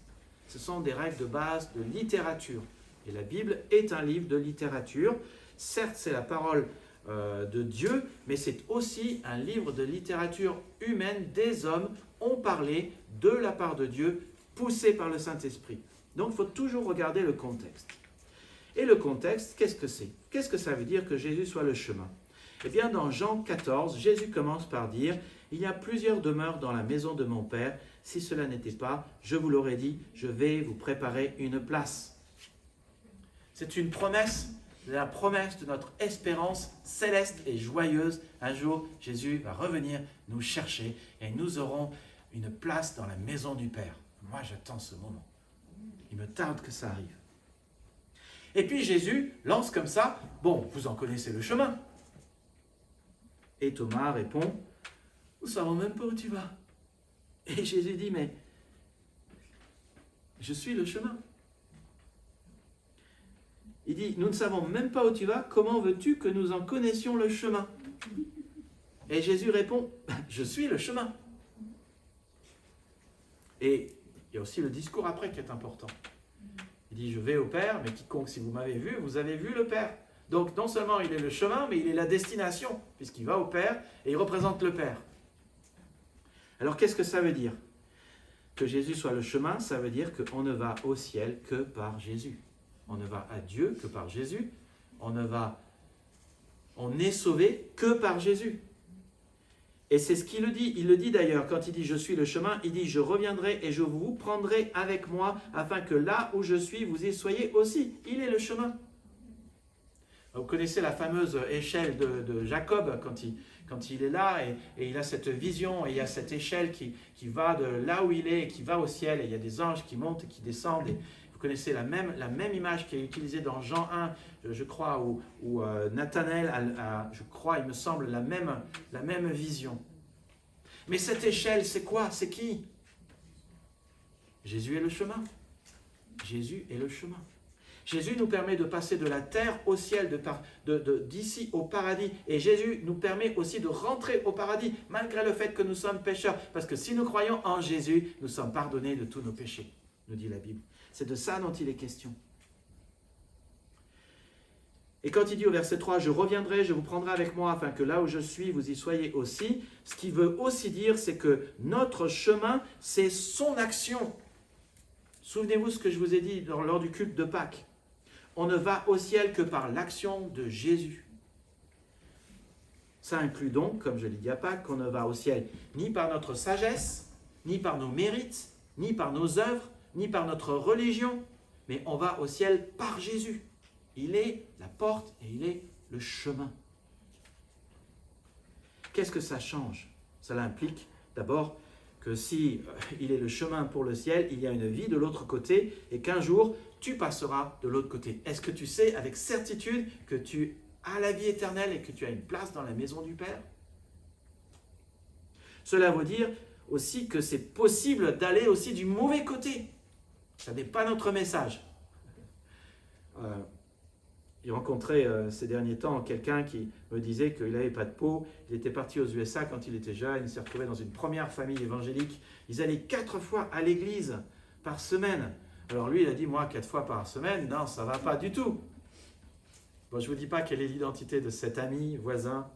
Ce sont des règles de base de littérature. Et la Bible est un livre de littérature. Certes, c'est la parole de Dieu, mais c'est aussi un livre de littérature humaine. Des hommes ont parlé de la part de Dieu, poussés par le Saint-Esprit. Donc, il faut toujours regarder le contexte. Et le contexte, qu'est-ce que c'est? Qu'est-ce que ça veut dire que Jésus soit le chemin? Eh bien, dans Jean 14, Jésus commence par dire « Il y a plusieurs demeures dans la maison de mon Père. Si cela n'était pas, je vous l'aurais dit, je vais vous préparer une place. » C'est une promesse, la promesse de notre espérance céleste et joyeuse. Un jour, Jésus va revenir nous chercher et nous aurons une place dans la maison du Père. Moi, j'attends ce moment. Il me tarde que ça arrive. Et puis Jésus lance comme ça, « Bon, vous en connaissez le chemin. » Et Thomas répond, « Nous ne savons même pas où tu vas. » Et Jésus dit, « Mais je suis le chemin. » Il dit, « Nous ne savons même pas où tu vas, comment veux-tu que nous en connaissions le chemin ?» Et Jésus répond, « Je suis le chemin. » Et il y a aussi le discours après qui est important. Il dit, « Je vais au Père, mais quiconque, si vous m'avez vu, vous avez vu le Père. » Donc non seulement il est le chemin, mais il est la destination, puisqu'il va au Père et il représente le Père. Alors qu'est-ce que ça veut dire? Que Jésus soit le chemin, ça veut dire qu'on ne va au ciel que par Jésus. On ne va à Dieu que par Jésus. On est sauvé que par Jésus. Et c'est ce qu'il le dit. Il le dit d'ailleurs, quand il dit « Je suis le chemin », il dit « Je reviendrai et je vous prendrai avec moi, afin que là où je suis, vous y soyez aussi. » Il est le chemin. Vous connaissez la fameuse échelle de Jacob quand il est là et il a cette vision et il y a cette échelle qui va de là où il est et qui va au ciel et il y a des anges qui montent et qui descendent. Et vous connaissez la même image qui est utilisée dans Jean 1, je crois, où Nathanaël a, je crois, il me semble, la même vision. Mais cette échelle, c'est quoi? C'est qui? Jésus est le chemin. Jésus est le chemin. Jésus nous permet de passer de la terre au ciel, d'ici au paradis. Et Jésus nous permet aussi de rentrer au paradis, malgré le fait que nous sommes pécheurs. Parce que si nous croyons en Jésus, nous sommes pardonnés de tous nos péchés, nous dit la Bible. C'est de ça dont il est question. Et quand il dit au verset 3, « Je reviendrai, je vous prendrai avec moi, afin que là où je suis, vous y soyez aussi », ce qui veut aussi dire, c'est que notre chemin, c'est son action. Souvenez-vous ce que je vous ai dit lors du culte de Pâques. On ne va au ciel que par l'action de Jésus. Ça inclut donc, comme je l'ai dit à Pâques, qu'on ne va au ciel ni par notre sagesse, ni par nos mérites, ni par nos œuvres, ni par notre religion, mais on va au ciel par Jésus. Il est la porte et il est le chemin. Qu'est-ce que ça change? Cela implique d'abord que si il est le chemin pour le ciel, il y a une vie de l'autre côté et qu'un jour, tu passeras de l'autre côté. Est-ce que tu sais avec certitude que tu as la vie éternelle et que tu as une place dans la maison du Père? Cela veut dire aussi que c'est possible d'aller aussi du mauvais côté. Ce n'est pas notre message. J'ai rencontré ces derniers temps quelqu'un qui me disait qu'il n'avait pas de peau. Il était parti aux USA quand il était jeune. Il s'est retrouvé dans une première famille évangélique. Ils allaient 4 fois à l'église par semaine. Alors lui, il a dit, moi, 4 fois par semaine, non, ça ne va pas du tout. Bon, je ne vous dis pas quelle est l'identité de cet ami, voisin.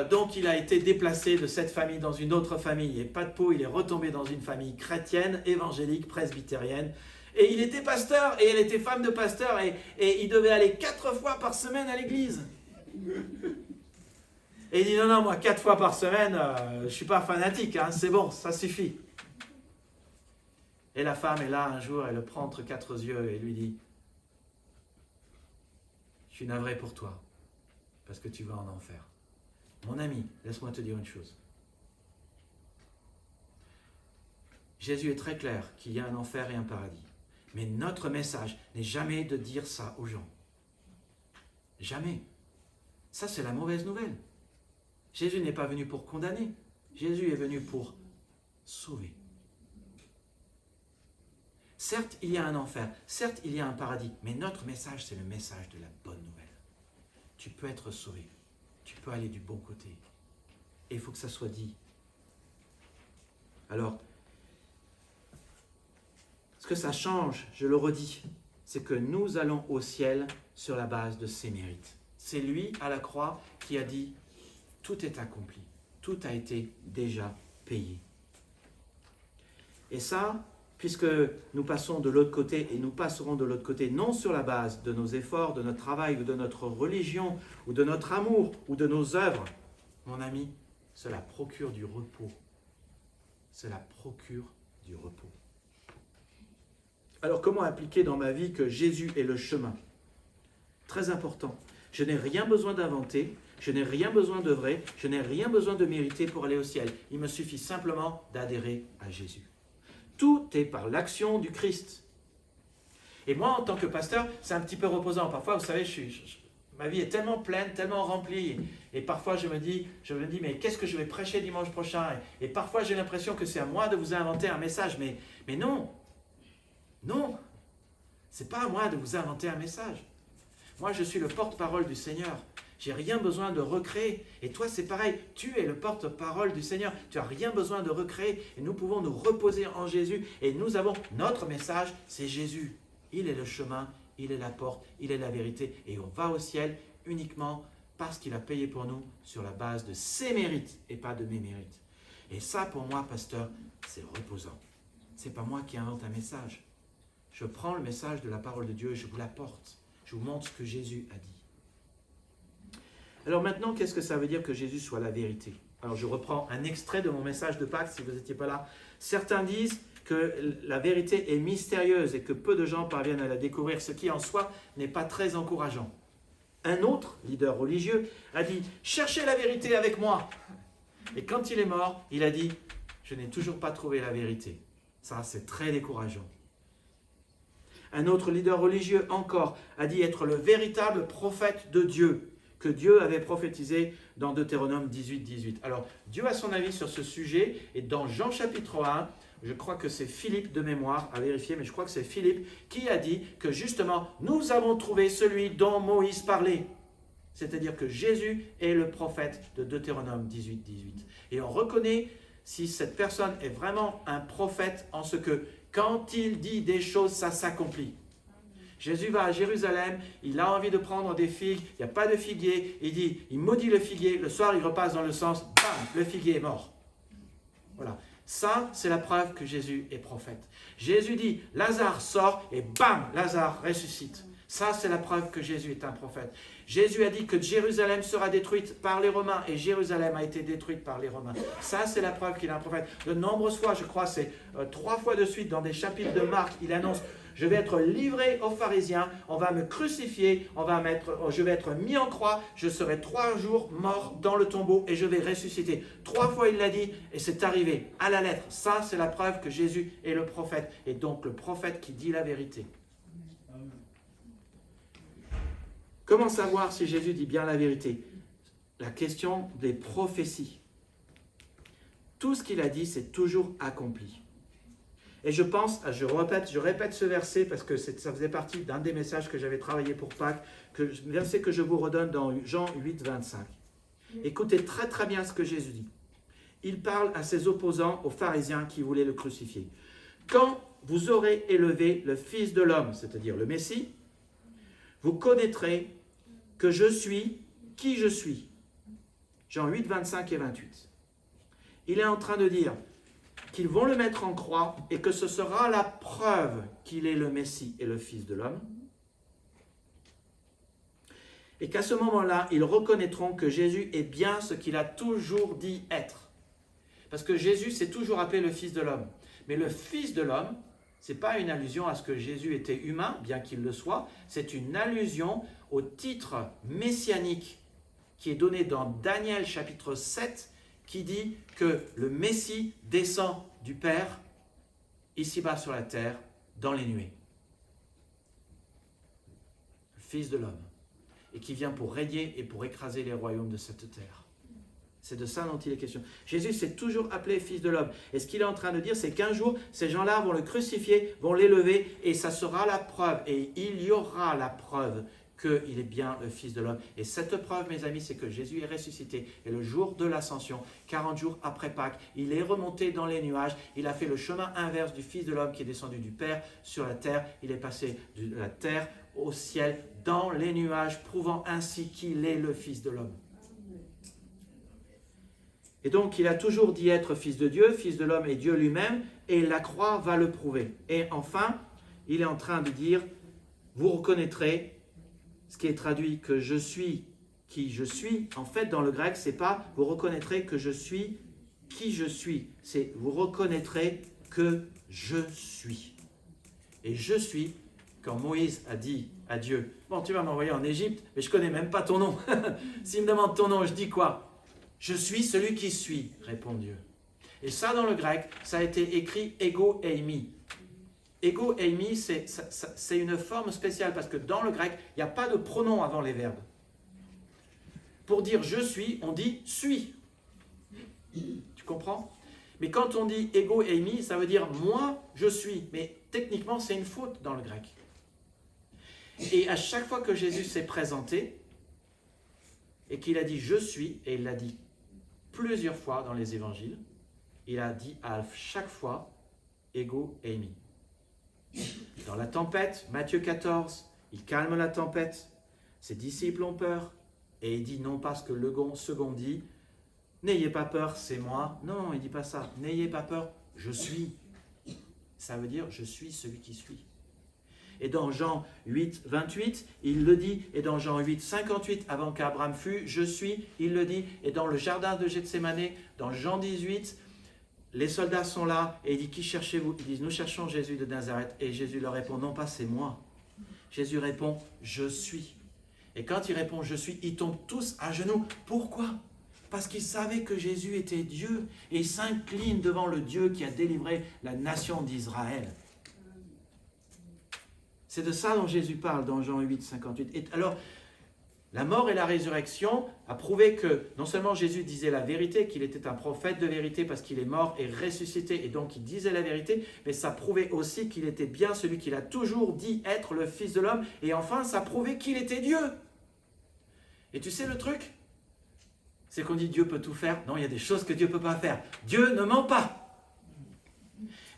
Donc, il a été déplacé de cette famille dans une autre famille. Et pas de peau, il est retombé dans une famille chrétienne, évangélique, presbytérienne. Et il était pasteur, et elle était femme de pasteur, et il devait aller 4 fois par semaine à l'église. Et il dit, non, moi, 4 fois par semaine, je ne suis pas fanatique, hein, c'est bon, ça suffit. Et la femme est là un jour, elle le prend entre 4 yeux et lui dit, je suis navré pour toi, parce que tu vas en enfer. Mon ami, laisse-moi te dire une chose. Jésus est très clair qu'il y a un enfer et un paradis. Mais notre message n'est jamais de dire ça aux gens. Jamais. Ça, c'est la mauvaise nouvelle. Jésus n'est pas venu pour condamner. Jésus est venu pour sauver. Certes, il y a un enfer. Certes, il y a un paradis. Mais notre message, c'est le message de la bonne nouvelle. Tu peux être sauvé. Tu peux aller du bon côté. Et il faut que ça soit dit. Alors, ce que ça change, je le redis, c'est que nous allons au ciel sur la base de ses mérites. C'est lui, à la croix, qui a dit « Tout est accompli, tout a été déjà payé ». Et ça, puisque nous passons de l'autre côté, et nous passerons de l'autre côté, non sur la base de nos efforts, de notre travail, ou de notre religion, ou de notre amour, ou de nos œuvres, mon ami, cela procure du repos. Cela procure du repos. Alors, comment appliquer dans ma vie que Jésus est le chemin? Très important. Je n'ai rien besoin d'inventer, je n'ai rien besoin d'œuvrer, je n'ai rien besoin de mériter pour aller au ciel. Il me suffit simplement d'adhérer à Jésus. Tout est par l'action du Christ. Et moi, en tant que pasteur, c'est un petit peu reposant. Parfois, vous savez, ma vie est tellement pleine, tellement remplie. Et parfois, je me dis, mais qu'est-ce que je vais prêcher dimanche prochain? Et parfois, j'ai l'impression que c'est à moi de vous inventer un message. Mais non. Non, ce n'est pas à moi de vous inventer un message. Moi, je suis le porte-parole du Seigneur. Je n'ai rien besoin de recréer. Et toi, c'est pareil. Tu es le porte-parole du Seigneur. Tu n'as rien besoin de recréer. Et nous pouvons nous reposer en Jésus. Et nous avons notre message, c'est Jésus. Il est le chemin, il est la porte, il est la vérité. Et on va au ciel uniquement parce qu'il a payé pour nous sur la base de ses mérites et pas de mes mérites. Et ça, pour moi, pasteur, c'est reposant. Ce n'est pas moi qui invente un message. Je prends le message de la parole de Dieu et je vous l'apporte. Je vous montre ce que Jésus a dit. Alors maintenant, qu'est-ce que ça veut dire que Jésus soit la vérité? Alors je reprends un extrait de mon message de Pâques, si vous n'étiez pas là. Certains disent que la vérité est mystérieuse et que peu de gens parviennent à la découvrir, ce qui en soi n'est pas très encourageant. Un autre leader religieux a dit « Cherchez la vérité avec moi ». Et quand il est mort, il a dit « Je n'ai toujours pas trouvé la vérité ». Ça, c'est très décourageant. Un autre leader religieux encore a dit être le véritable prophète de Dieu, que Dieu avait prophétisé dans Deutéronome 18, 18. Alors, Dieu a son avis sur ce sujet, et dans Jean chapitre 1, je crois que c'est Philippe de mémoire, à vérifier, mais je crois que c'est Philippe qui a dit que justement, nous avons trouvé celui dont Moïse parlait. C'est-à-dire que Jésus est le prophète de Deutéronome 18, 18. Et on reconnaît si cette personne est vraiment un prophète en ce que quand il dit des choses, ça s'accomplit. Jésus va à Jérusalem, il a envie de prendre des figues, il n'y a pas de figuier, il maudit le figuier, le soir il repasse dans le sens, bam, le figuier est mort. Voilà, ça c'est la preuve que Jésus est prophète. Jésus dit, Lazare sort et bam, Lazare ressuscite. Ça c'est la preuve que Jésus est un prophète. Jésus a dit que Jérusalem sera détruite par les Romains et Jérusalem a été détruite par les Romains. Ça, c'est la preuve qu'il est un prophète. De nombreuses fois, je crois, c'est 3 fois de suite dans des chapitres de Marc, il annonce Je vais être livré aux pharisiens, on va me crucifier, je vais être mis en croix, je serai 3 jours mort dans le tombeau et je vais ressusciter. 3 fois il l'a dit et c'est arrivé à la lettre. Ça, c'est la preuve que Jésus est le prophète et donc le prophète qui dit la vérité. Comment savoir si Jésus dit bien la vérité? La question des prophéties. Tout ce qu'il a dit, c'est toujours accompli. Et je pense, je répète ce verset parce que ça faisait partie d'un des messages que j'avais travaillé pour Pâques, verset que je vous redonne dans Jean 8, 25. Écoutez très très bien ce que Jésus dit. Il parle à ses opposants, aux pharisiens qui voulaient le crucifier. Quand vous aurez élevé le Fils de l'homme, c'est-à-dire le Messie, vous connaîtrez que je suis qui je suis. Jean 8, 25 et 28. Il est en train de dire qu'ils vont le mettre en croix et que ce sera la preuve qu'il est le Messie et le Fils de l'homme. Et qu'à ce moment-là, ils reconnaîtront que Jésus est bien ce qu'il a toujours dit être. Parce que Jésus s'est toujours appelé le Fils de l'homme. Mais le Fils de l'homme, ce n'est pas une allusion à ce que Jésus était humain, bien qu'il le soit, c'est une allusion au titre messianique qui est donné dans Daniel chapitre 7, qui dit que le Messie descend du Père, ici-bas sur la terre, dans les nuées. Le Fils de l'homme. Et qui vient pour régner et pour écraser les royaumes de cette terre. C'est de ça dont il est question. Jésus s'est toujours appelé Fils de l'homme. Et ce qu'il est en train de dire, c'est qu'un jour, ces gens-là vont le crucifier, vont l'élever, et ça sera la preuve. Et il y aura la preuve qu'il est bien le Fils de l'homme. Et cette preuve, mes amis, c'est que Jésus est ressuscité. Et le jour de l'ascension, 40 jours après Pâques, il est remonté dans les nuages. Il a fait le chemin inverse du Fils de l'homme qui est descendu du Père sur la terre. Il est passé de la terre au ciel, dans les nuages, prouvant ainsi qu'il est le Fils de l'homme. Et donc, il a toujours dit être Fils de Dieu, Fils de l'homme et Dieu lui-même, et la croix va le prouver. Et enfin, il est en train de dire, vous reconnaîtrez, ce qui est traduit que je suis qui je suis, en fait, dans le grec, c'est pas vous reconnaîtrez que je suis qui je suis, c'est vous reconnaîtrez que je suis. Et je suis, quand Moïse a dit à Dieu, bon, tu vas m'envoyer en Égypte, mais je connais même pas ton nom. S'il me demande ton nom, je dis quoi? Je suis celui qui suis, répond Dieu. Et ça, dans le grec, ça a été écrit ego eimi. Ego eimi, c'est une forme spéciale parce que dans le grec, il n'y a pas de pronom avant les verbes. Pour dire je suis, on dit suis. Tu comprends? Mais quand on dit ego eimi, ça veut dire moi, je suis. Mais techniquement, c'est une faute dans le grec. Et à chaque fois que Jésus s'est présenté et qu'il a dit je suis, et il l'a dit plusieurs fois dans les évangiles, il a dit à chaque fois ego eimi. Dans la tempête, Matthieu 14, il calme la tempête, ses disciples ont peur, et il dit non pas ce que le second dit, n'ayez pas peur, c'est moi. Non, il ne dit pas ça, n'ayez pas peur, je suis. Ça veut dire je suis celui qui suis. Et dans Jean 8, 28, il le dit, et dans Jean 8, 58, avant qu'Abraham fût, je suis, il le dit, et dans le jardin de Gethsémane, dans Jean 18, les soldats sont là, et il dit, qui cherchez-vous? Ils disent, nous cherchons Jésus de Nazareth, et Jésus leur répond, non pas c'est moi. Jésus répond, je suis. Et quand il répond, je suis, ils tombent tous à genoux. Pourquoi? Parce qu'ils savaient que Jésus était Dieu, et ils s'inclinent devant le Dieu qui a délivré la nation d'Israël. C'est de ça dont Jésus parle dans Jean 8, 58. Et alors, la mort et la résurrection a prouvé que non seulement Jésus disait la vérité, qu'il était un prophète de vérité parce qu'il est mort et ressuscité, et donc il disait la vérité, mais ça prouvait aussi qu'il était bien celui qu'il a toujours dit être le Fils de l'homme, et enfin, ça prouvait qu'il était Dieu. Et tu sais le truc? C'est qu'on dit Dieu peut tout faire. Non, il y a des choses que Dieu ne peut pas faire. Dieu ne ment pas.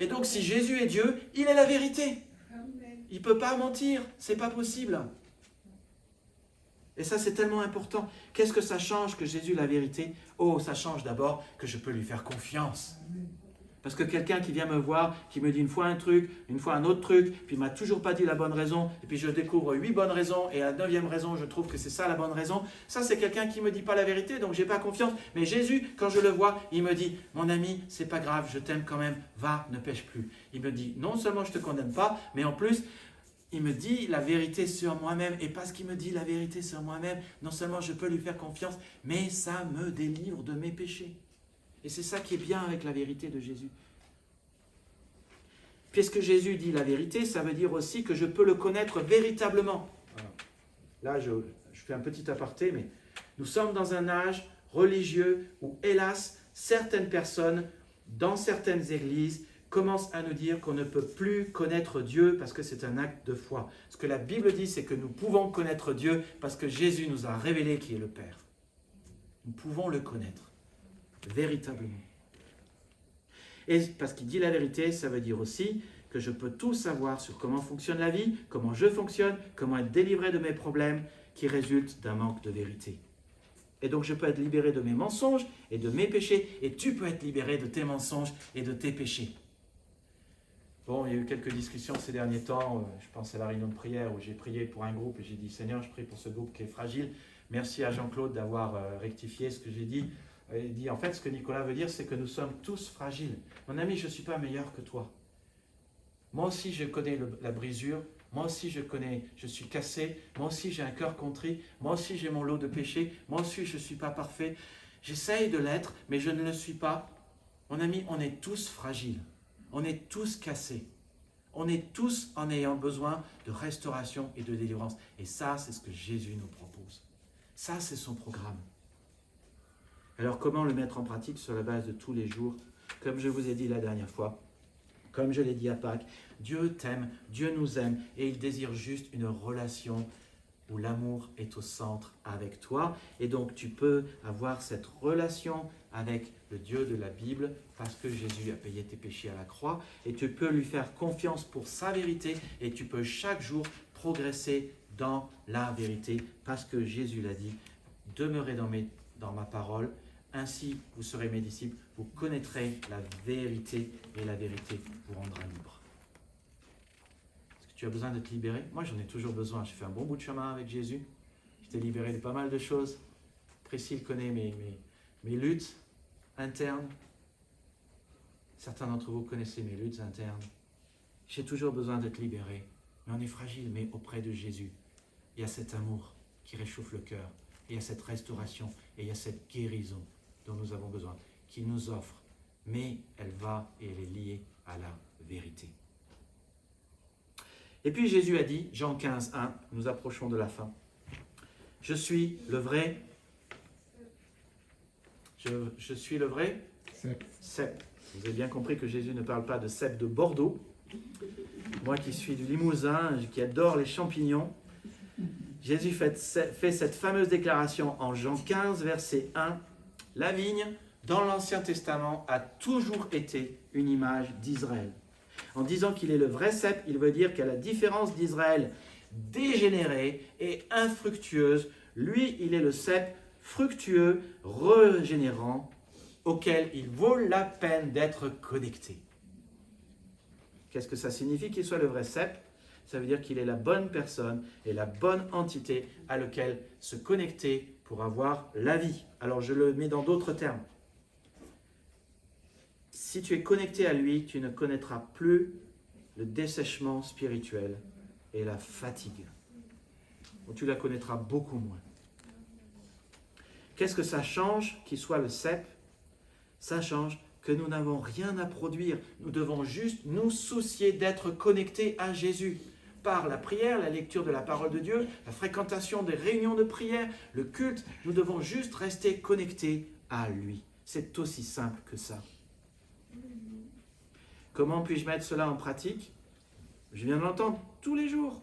Et donc, si Jésus est Dieu, il est la vérité. Il ne peut pas mentir, c'est pas possible. Et ça, c'est tellement important. Qu'est-ce que ça change que Jésus, la vérité? Oh, ça change d'abord que je peux lui faire confiance. Parce que quelqu'un qui vient me voir, qui me dit une fois un truc, une fois un autre truc, puis il ne m'a toujours pas dit la bonne raison, et puis je découvre 8 bonnes raisons, et la 9e raison, je trouve que c'est ça la bonne raison, ça c'est quelqu'un qui ne me dit pas la vérité, donc je n'ai pas confiance. Mais Jésus, quand je le vois, il me dit, mon ami, c'est pas grave, je t'aime quand même, va, ne pêche plus. Il me dit, non seulement je ne te condamne pas, mais en plus, il me dit la vérité sur moi-même, et parce qu'il me dit la vérité sur moi-même, non seulement je peux lui faire confiance, mais ça me délivre de mes péchés. Et c'est ça qui est bien avec la vérité de Jésus. Puisque Jésus dit la vérité, ça veut dire aussi que je peux le connaître véritablement. Là, je fais un petit aparté, mais nous sommes dans un âge religieux où, hélas, certaines personnes, dans certaines églises, commencent à nous dire qu'on ne peut plus connaître Dieu parce que c'est un acte de foi. Ce que la Bible dit, c'est que nous pouvons connaître Dieu parce que Jésus nous a révélé qui est le Père. Nous pouvons le connaître véritablement. Et parce qu'il dit la vérité, ça veut dire aussi que je peux tout savoir sur comment fonctionne la vie, comment je fonctionne, comment être délivré de mes problèmes qui résultent d'un manque de vérité. Et donc je peux être libéré de mes mensonges et de mes péchés, et tu peux être libéré de tes mensonges et de tes péchés. Bon, il y a eu quelques discussions ces derniers temps, je pense à la réunion de prière où j'ai prié pour un groupe et j'ai dit « Seigneur, je prie pour ce groupe qui est fragile. Merci à Jean-Claude d'avoir rectifié ce que j'ai dit. » Il dit, en fait, ce que Nicolas veut dire, c'est que nous sommes tous fragiles. Mon ami, je ne suis pas meilleur que toi. Moi aussi, je connais la brisure. Moi aussi, je suis cassé. Moi aussi, j'ai un cœur contrit. Moi aussi, j'ai mon lot de péchés. Moi aussi, je ne suis pas parfait. J'essaye de l'être, mais je ne le suis pas. Mon ami, on est tous fragiles. On est tous cassés. On est tous en ayant besoin de restauration et de délivrance. Et ça, c'est ce que Jésus nous propose. Ça, c'est son programme. Alors, comment le mettre en pratique sur la base de tous les jours? Comme je vous ai dit la dernière fois, comme je l'ai dit à Pâques, Dieu t'aime, Dieu nous aime, et il désire juste une relation où l'amour est au centre avec toi. Et donc, tu peux avoir cette relation avec le Dieu de la Bible parce que Jésus a payé tes péchés à la croix, et tu peux lui faire confiance pour sa vérité, et tu peux chaque jour progresser dans la vérité parce que Jésus l'a dit, demeurez dans ma parole. Ainsi, vous serez mes disciples, vous connaîtrez la vérité et la vérité vous rendra libre. Est-ce que tu as besoin d'être libéré? Moi, j'en ai toujours besoin. J'ai fait un bon bout de chemin avec Jésus. J'étais libéré de pas mal de choses. Priscille connaît mes luttes internes. Certains d'entre vous connaissez mes luttes internes. J'ai toujours besoin d'être libéré. Mais on est fragile, mais auprès de Jésus, il y a cet amour qui réchauffe le cœur. Et il y a cette restauration et il y a cette guérison dont nous avons besoin, qu'il nous offre, mais elle va et elle est liée à la vérité. Et puis Jésus a dit, Jean 15, 1, nous approchons de la fin, je suis le vrai, je suis le vrai cep. Vous avez bien compris que Jésus ne parle pas de cep de Bordeaux. Moi qui suis du Limousin, qui adore les champignons, Jésus fait cette fameuse déclaration en Jean 15, verset 1. La vigne, dans l'Ancien Testament, a toujours été une image d'Israël. En disant qu'il est le vrai cep, il veut dire qu'à la différence d'Israël dégénérée et infructueuse, lui, il est le cep fructueux, régénérant, auquel il vaut la peine d'être connecté. Qu'est-ce que ça signifie qu'il soit le vrai cep? Ça veut dire qu'il est la bonne personne et la bonne entité à laquelle se connecter pour avoir la vie. Alors je le mets dans d'autres termes. Si tu es connecté à lui, tu ne connaîtras plus le dessèchement spirituel et la fatigue. Ou tu la connaîtras beaucoup moins. Qu'est-ce que ça change qu'il soit le cep? Ça change que nous n'avons rien à produire. Nous devons juste nous soucier d'être connectés à Jésus. Par la prière, la lecture de la parole de Dieu, la fréquentation des réunions de prière, le culte, nous devons juste rester connectés à lui. C'est aussi simple que ça. Comment puis-je mettre cela en pratique? Je viens de l'entendre tous les jours.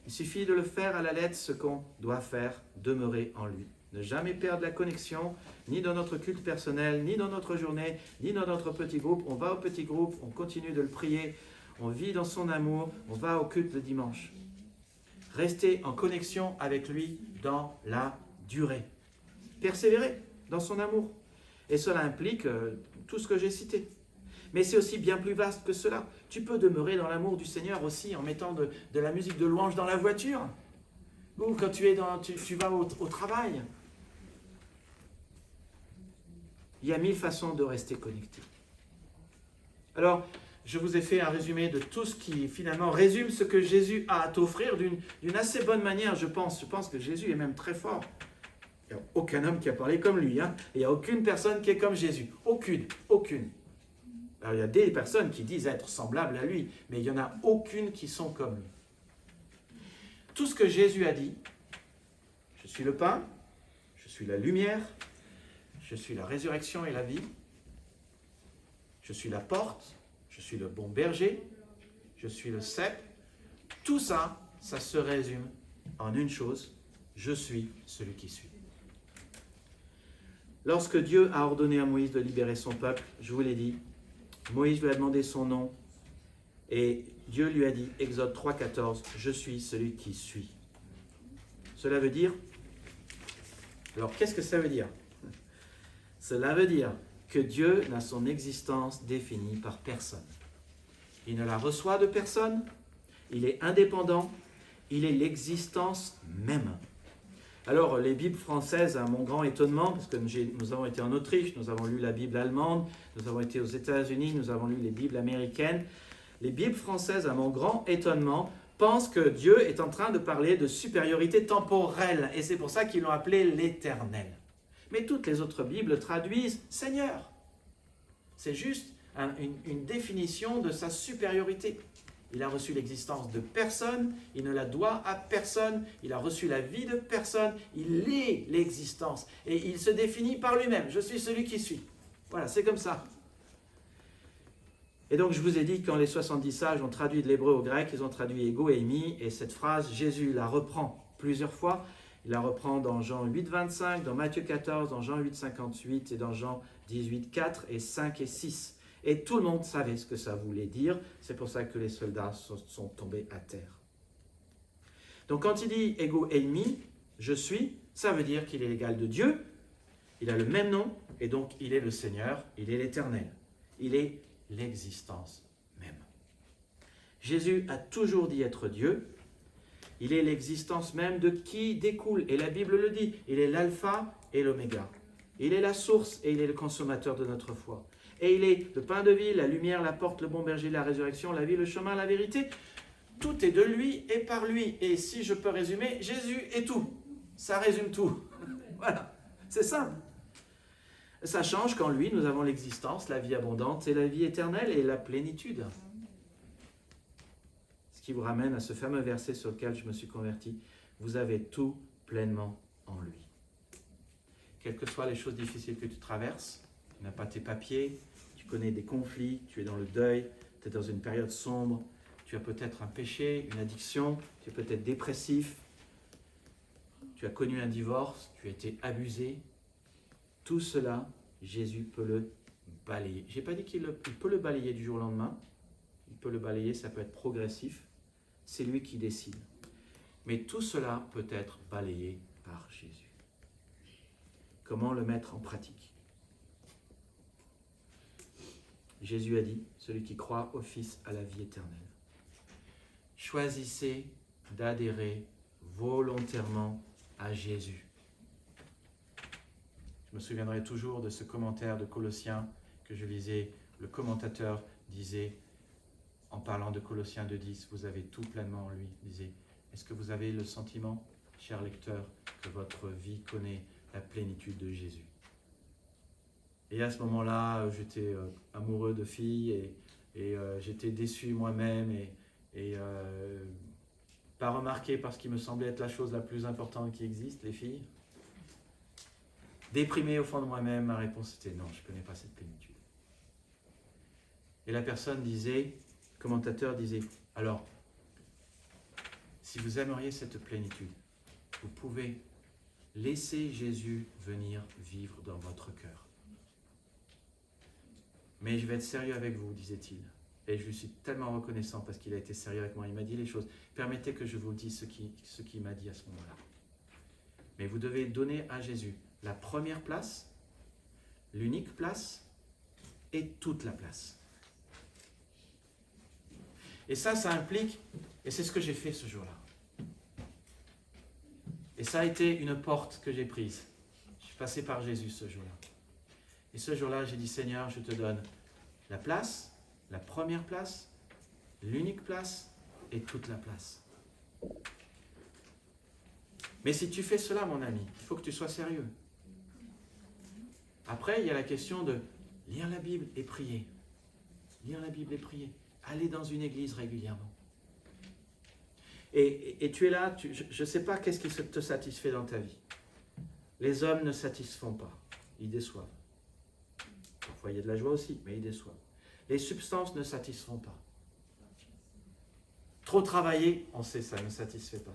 Il suffit de le faire à la lettre, ce qu'on doit faire, demeurer en lui. Ne jamais perdre la connexion, ni dans notre culte personnel, ni dans notre journée, ni dans notre petit groupe. On va au petit groupe, on continue de le prier, on vit dans son amour, on va au culte le dimanche. Restez en connexion avec lui dans la durée. Persévérer dans son amour. Et cela implique tout ce que j'ai cité. Mais c'est aussi bien plus vaste que cela. Tu peux demeurer dans l'amour du Seigneur aussi en mettant de la musique de louange dans la voiture. Ou quand tu vas au travail. Il y a 1000 façons de rester connecté. Alors, je vous ai fait un résumé de tout ce qui finalement résume ce que Jésus a à t'offrir d'une assez bonne manière, je pense. Je pense que Jésus est même très fort. Il n'y a aucun homme qui a parlé comme lui. Hein. Il n'y a aucune personne qui est comme Jésus. Aucune. Alors, il y a des personnes qui disent être semblables à lui, mais il n'y en a aucune qui sont comme lui. Tout ce que Jésus a dit, je suis le pain, je suis la lumière, je suis la résurrection et la vie, je suis la porte, je suis le bon berger, je suis le cep. Tout ça, ça se résume en une chose, je suis celui qui suis. Lorsque Dieu a ordonné à Moïse de libérer son peuple, je vous l'ai dit, Moïse lui a demandé son nom et Dieu lui a dit, Exode 3,14, je suis celui qui suis. Cela veut dire, alors qu'est-ce que ça veut dire? Cela veut dire que Dieu n'a son existence définie par personne. Il ne la reçoit de personne, il est indépendant, il est l'existence même. Alors, les Bibles françaises, à mon grand étonnement, parce que nous avons été en Autriche, nous avons lu la Bible allemande, nous avons été aux États-Unis, nous avons lu les Bibles américaines. Les Bibles françaises, à mon grand étonnement, pensent que Dieu est en train de parler de supériorité temporelle, et c'est pour ça qu'ils l'ont appelé l'Éternel. Mais toutes les autres Bibles traduisent Seigneur. C'est juste une définition de sa supériorité. Il a reçu l'existence de personne, il ne la doit à personne, il a reçu la vie de personne, il est l'existence. Et il se définit par lui-même, je suis celui qui suis. Voilà, c'est comme ça. Et donc je vous ai dit, quand les 70 sages ont traduit de l'hébreu au grec, ils ont traduit ego et eimi, et cette phrase, Jésus la reprend plusieurs fois. Il la reprend dans Jean 8, 25, dans Matthieu 14, dans Jean 8, 58 et dans Jean 18, 4 et 5 et 6. Et tout le monde savait ce que ça voulait dire. C'est pour ça que les soldats sont tombés à terre. Donc quand il dit ego eimi, je suis, ça veut dire qu'il est l'égal de Dieu. Il a le même nom et donc il est le Seigneur, il est l'Éternel. Il est l'existence même. Jésus a toujours dit être Dieu. Il est l'existence même de qui découle. Et la Bible le dit, il est l'alpha et l'oméga. Il est la source et il est le consommateur de notre foi. Et il est le pain de vie, la lumière, la porte, le bon berger, la résurrection, la vie, le chemin, la vérité. Tout est de lui et par lui. Et si je peux résumer, Jésus est tout. Ça résume tout. Voilà, c'est simple. Ça change qu'en lui, nous avons l'existence, la vie abondante et la vie éternelle et la plénitude. Ce qui vous ramène à ce fameux verset sur lequel je me suis converti. Vous avez tout pleinement en lui. Quelles que soient les choses difficiles que tu traverses, tu n'as pas tes papiers, tu connais des conflits, tu es dans le deuil, tu es dans une période sombre, tu as peut-être un péché, une addiction, tu es peut-être dépressif, tu as connu un divorce, tu as été abusé. Tout cela, Jésus peut le balayer. Je n'ai pas dit qu'il peut le balayer du jour au lendemain. Il peut le balayer, ça peut être progressif. C'est lui qui décide. Mais tout cela peut être balayé par Jésus. Comment le mettre en pratique? Jésus a dit, celui qui croit au Fils a la vie éternelle. Choisissez d'adhérer volontairement à Jésus. Je me souviendrai toujours de ce commentaire de Colossiens que je lisais. Le commentateur disait, en parlant de Colossiens 2,10, vous avez tout pleinement en lui. Il disait, est-ce que vous avez le sentiment, cher lecteur, que votre vie connaît la plénitude de Jésus? Et à ce moment-là, j'étais amoureux de filles et j'étais déçu moi-même et pas remarqué par ce qui me semblait être la chose la plus importante qui existe, les filles. Déprimé au fond de moi-même, ma réponse était non, je ne connais pas cette plénitude. Et la personne disait, le commentateur disait, alors, si vous aimeriez cette plénitude, vous pouvez laisser Jésus venir vivre dans votre cœur. Mais je vais être sérieux avec vous, disait-il. Et je lui suis tellement reconnaissant parce qu'il a été sérieux avec moi. Il m'a dit les choses. Permettez que je vous dise ce qu'il m'a dit à ce moment-là. Mais vous devez donner à Jésus la première place, l'unique place et toute la place. Et ça implique, et c'est ce que j'ai fait ce jour-là. Et ça a été une porte que j'ai prise. Je suis passé par Jésus ce jour-là. Et ce jour-là, j'ai dit, Seigneur, je te donne la place, la première place, l'unique place et toute la place. Mais si tu fais cela, mon ami, il faut que tu sois sérieux. Après, il y a la question de lire la Bible et prier. Lire la Bible et prier. Aller dans une église régulièrement. Et tu es là, je ne sais pas qu'est-ce qui te satisfait dans ta vie. Les hommes ne satisfont pas, ils déçoivent. Parfois il y a de la joie aussi, mais ils déçoivent. Les substances ne satisfont pas. Trop travailler, on sait, ça ne satisfait pas.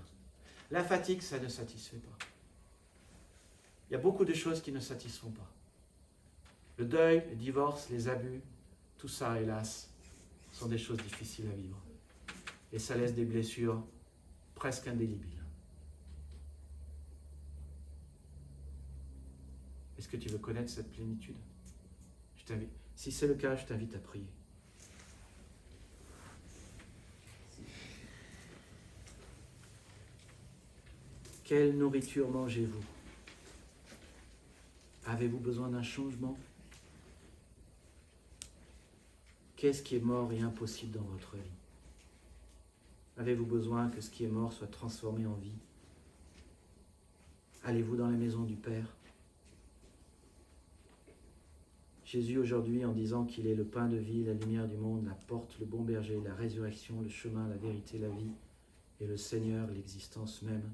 La fatigue, ça ne satisfait pas. Il y a beaucoup de choses qui ne satisfont pas. Le deuil, le divorce, les abus, tout ça, hélas, sont des choses difficiles à vivre. Et ça laisse des blessures presque indélébiles. Est-ce que tu veux connaître cette plénitude? Si c'est le cas, je t'invite à prier. Quelle nourriture mangez-vous? Avez-vous besoin d'un changement? Qu'est-ce qui est mort et impossible dans votre vie? Avez-vous besoin que ce qui est mort soit transformé en vie? Allez-vous dans la maison du Père? Jésus aujourd'hui, en disant qu'il est le pain de vie, la lumière du monde, la porte, le bon berger, la résurrection, le chemin, la vérité, la vie, et le Seigneur, l'existence même,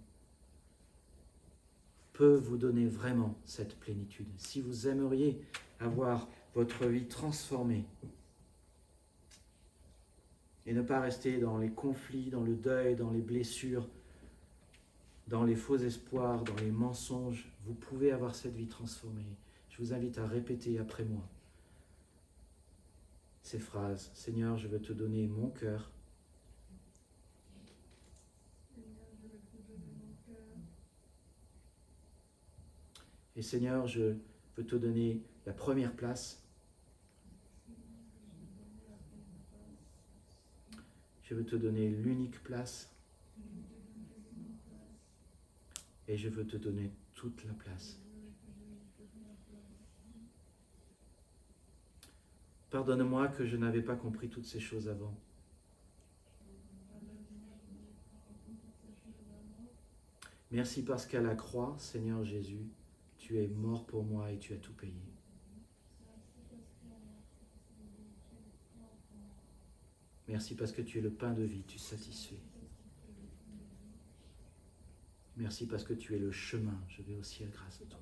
peut vous donner vraiment cette plénitude. Si vous aimeriez avoir votre vie transformée et ne pas rester dans les conflits, dans le deuil, dans les blessures, dans les faux espoirs, dans les mensonges, vous pouvez avoir cette vie transformée. Je vous invite à répéter après moi ces phrases. Seigneur, je veux te donner mon cœur. Et Seigneur, je veux te donner la première place. Je veux te donner l'unique place. Et je veux te donner toute la place. Pardonne-moi que je n'avais pas compris toutes ces choses avant. Merci parce qu'à la croix, Seigneur Jésus, tu es mort pour moi et tu as tout payé. Merci parce que tu es le pain de vie, tu satisfais. Merci parce que tu es le chemin, je vais au ciel grâce à toi.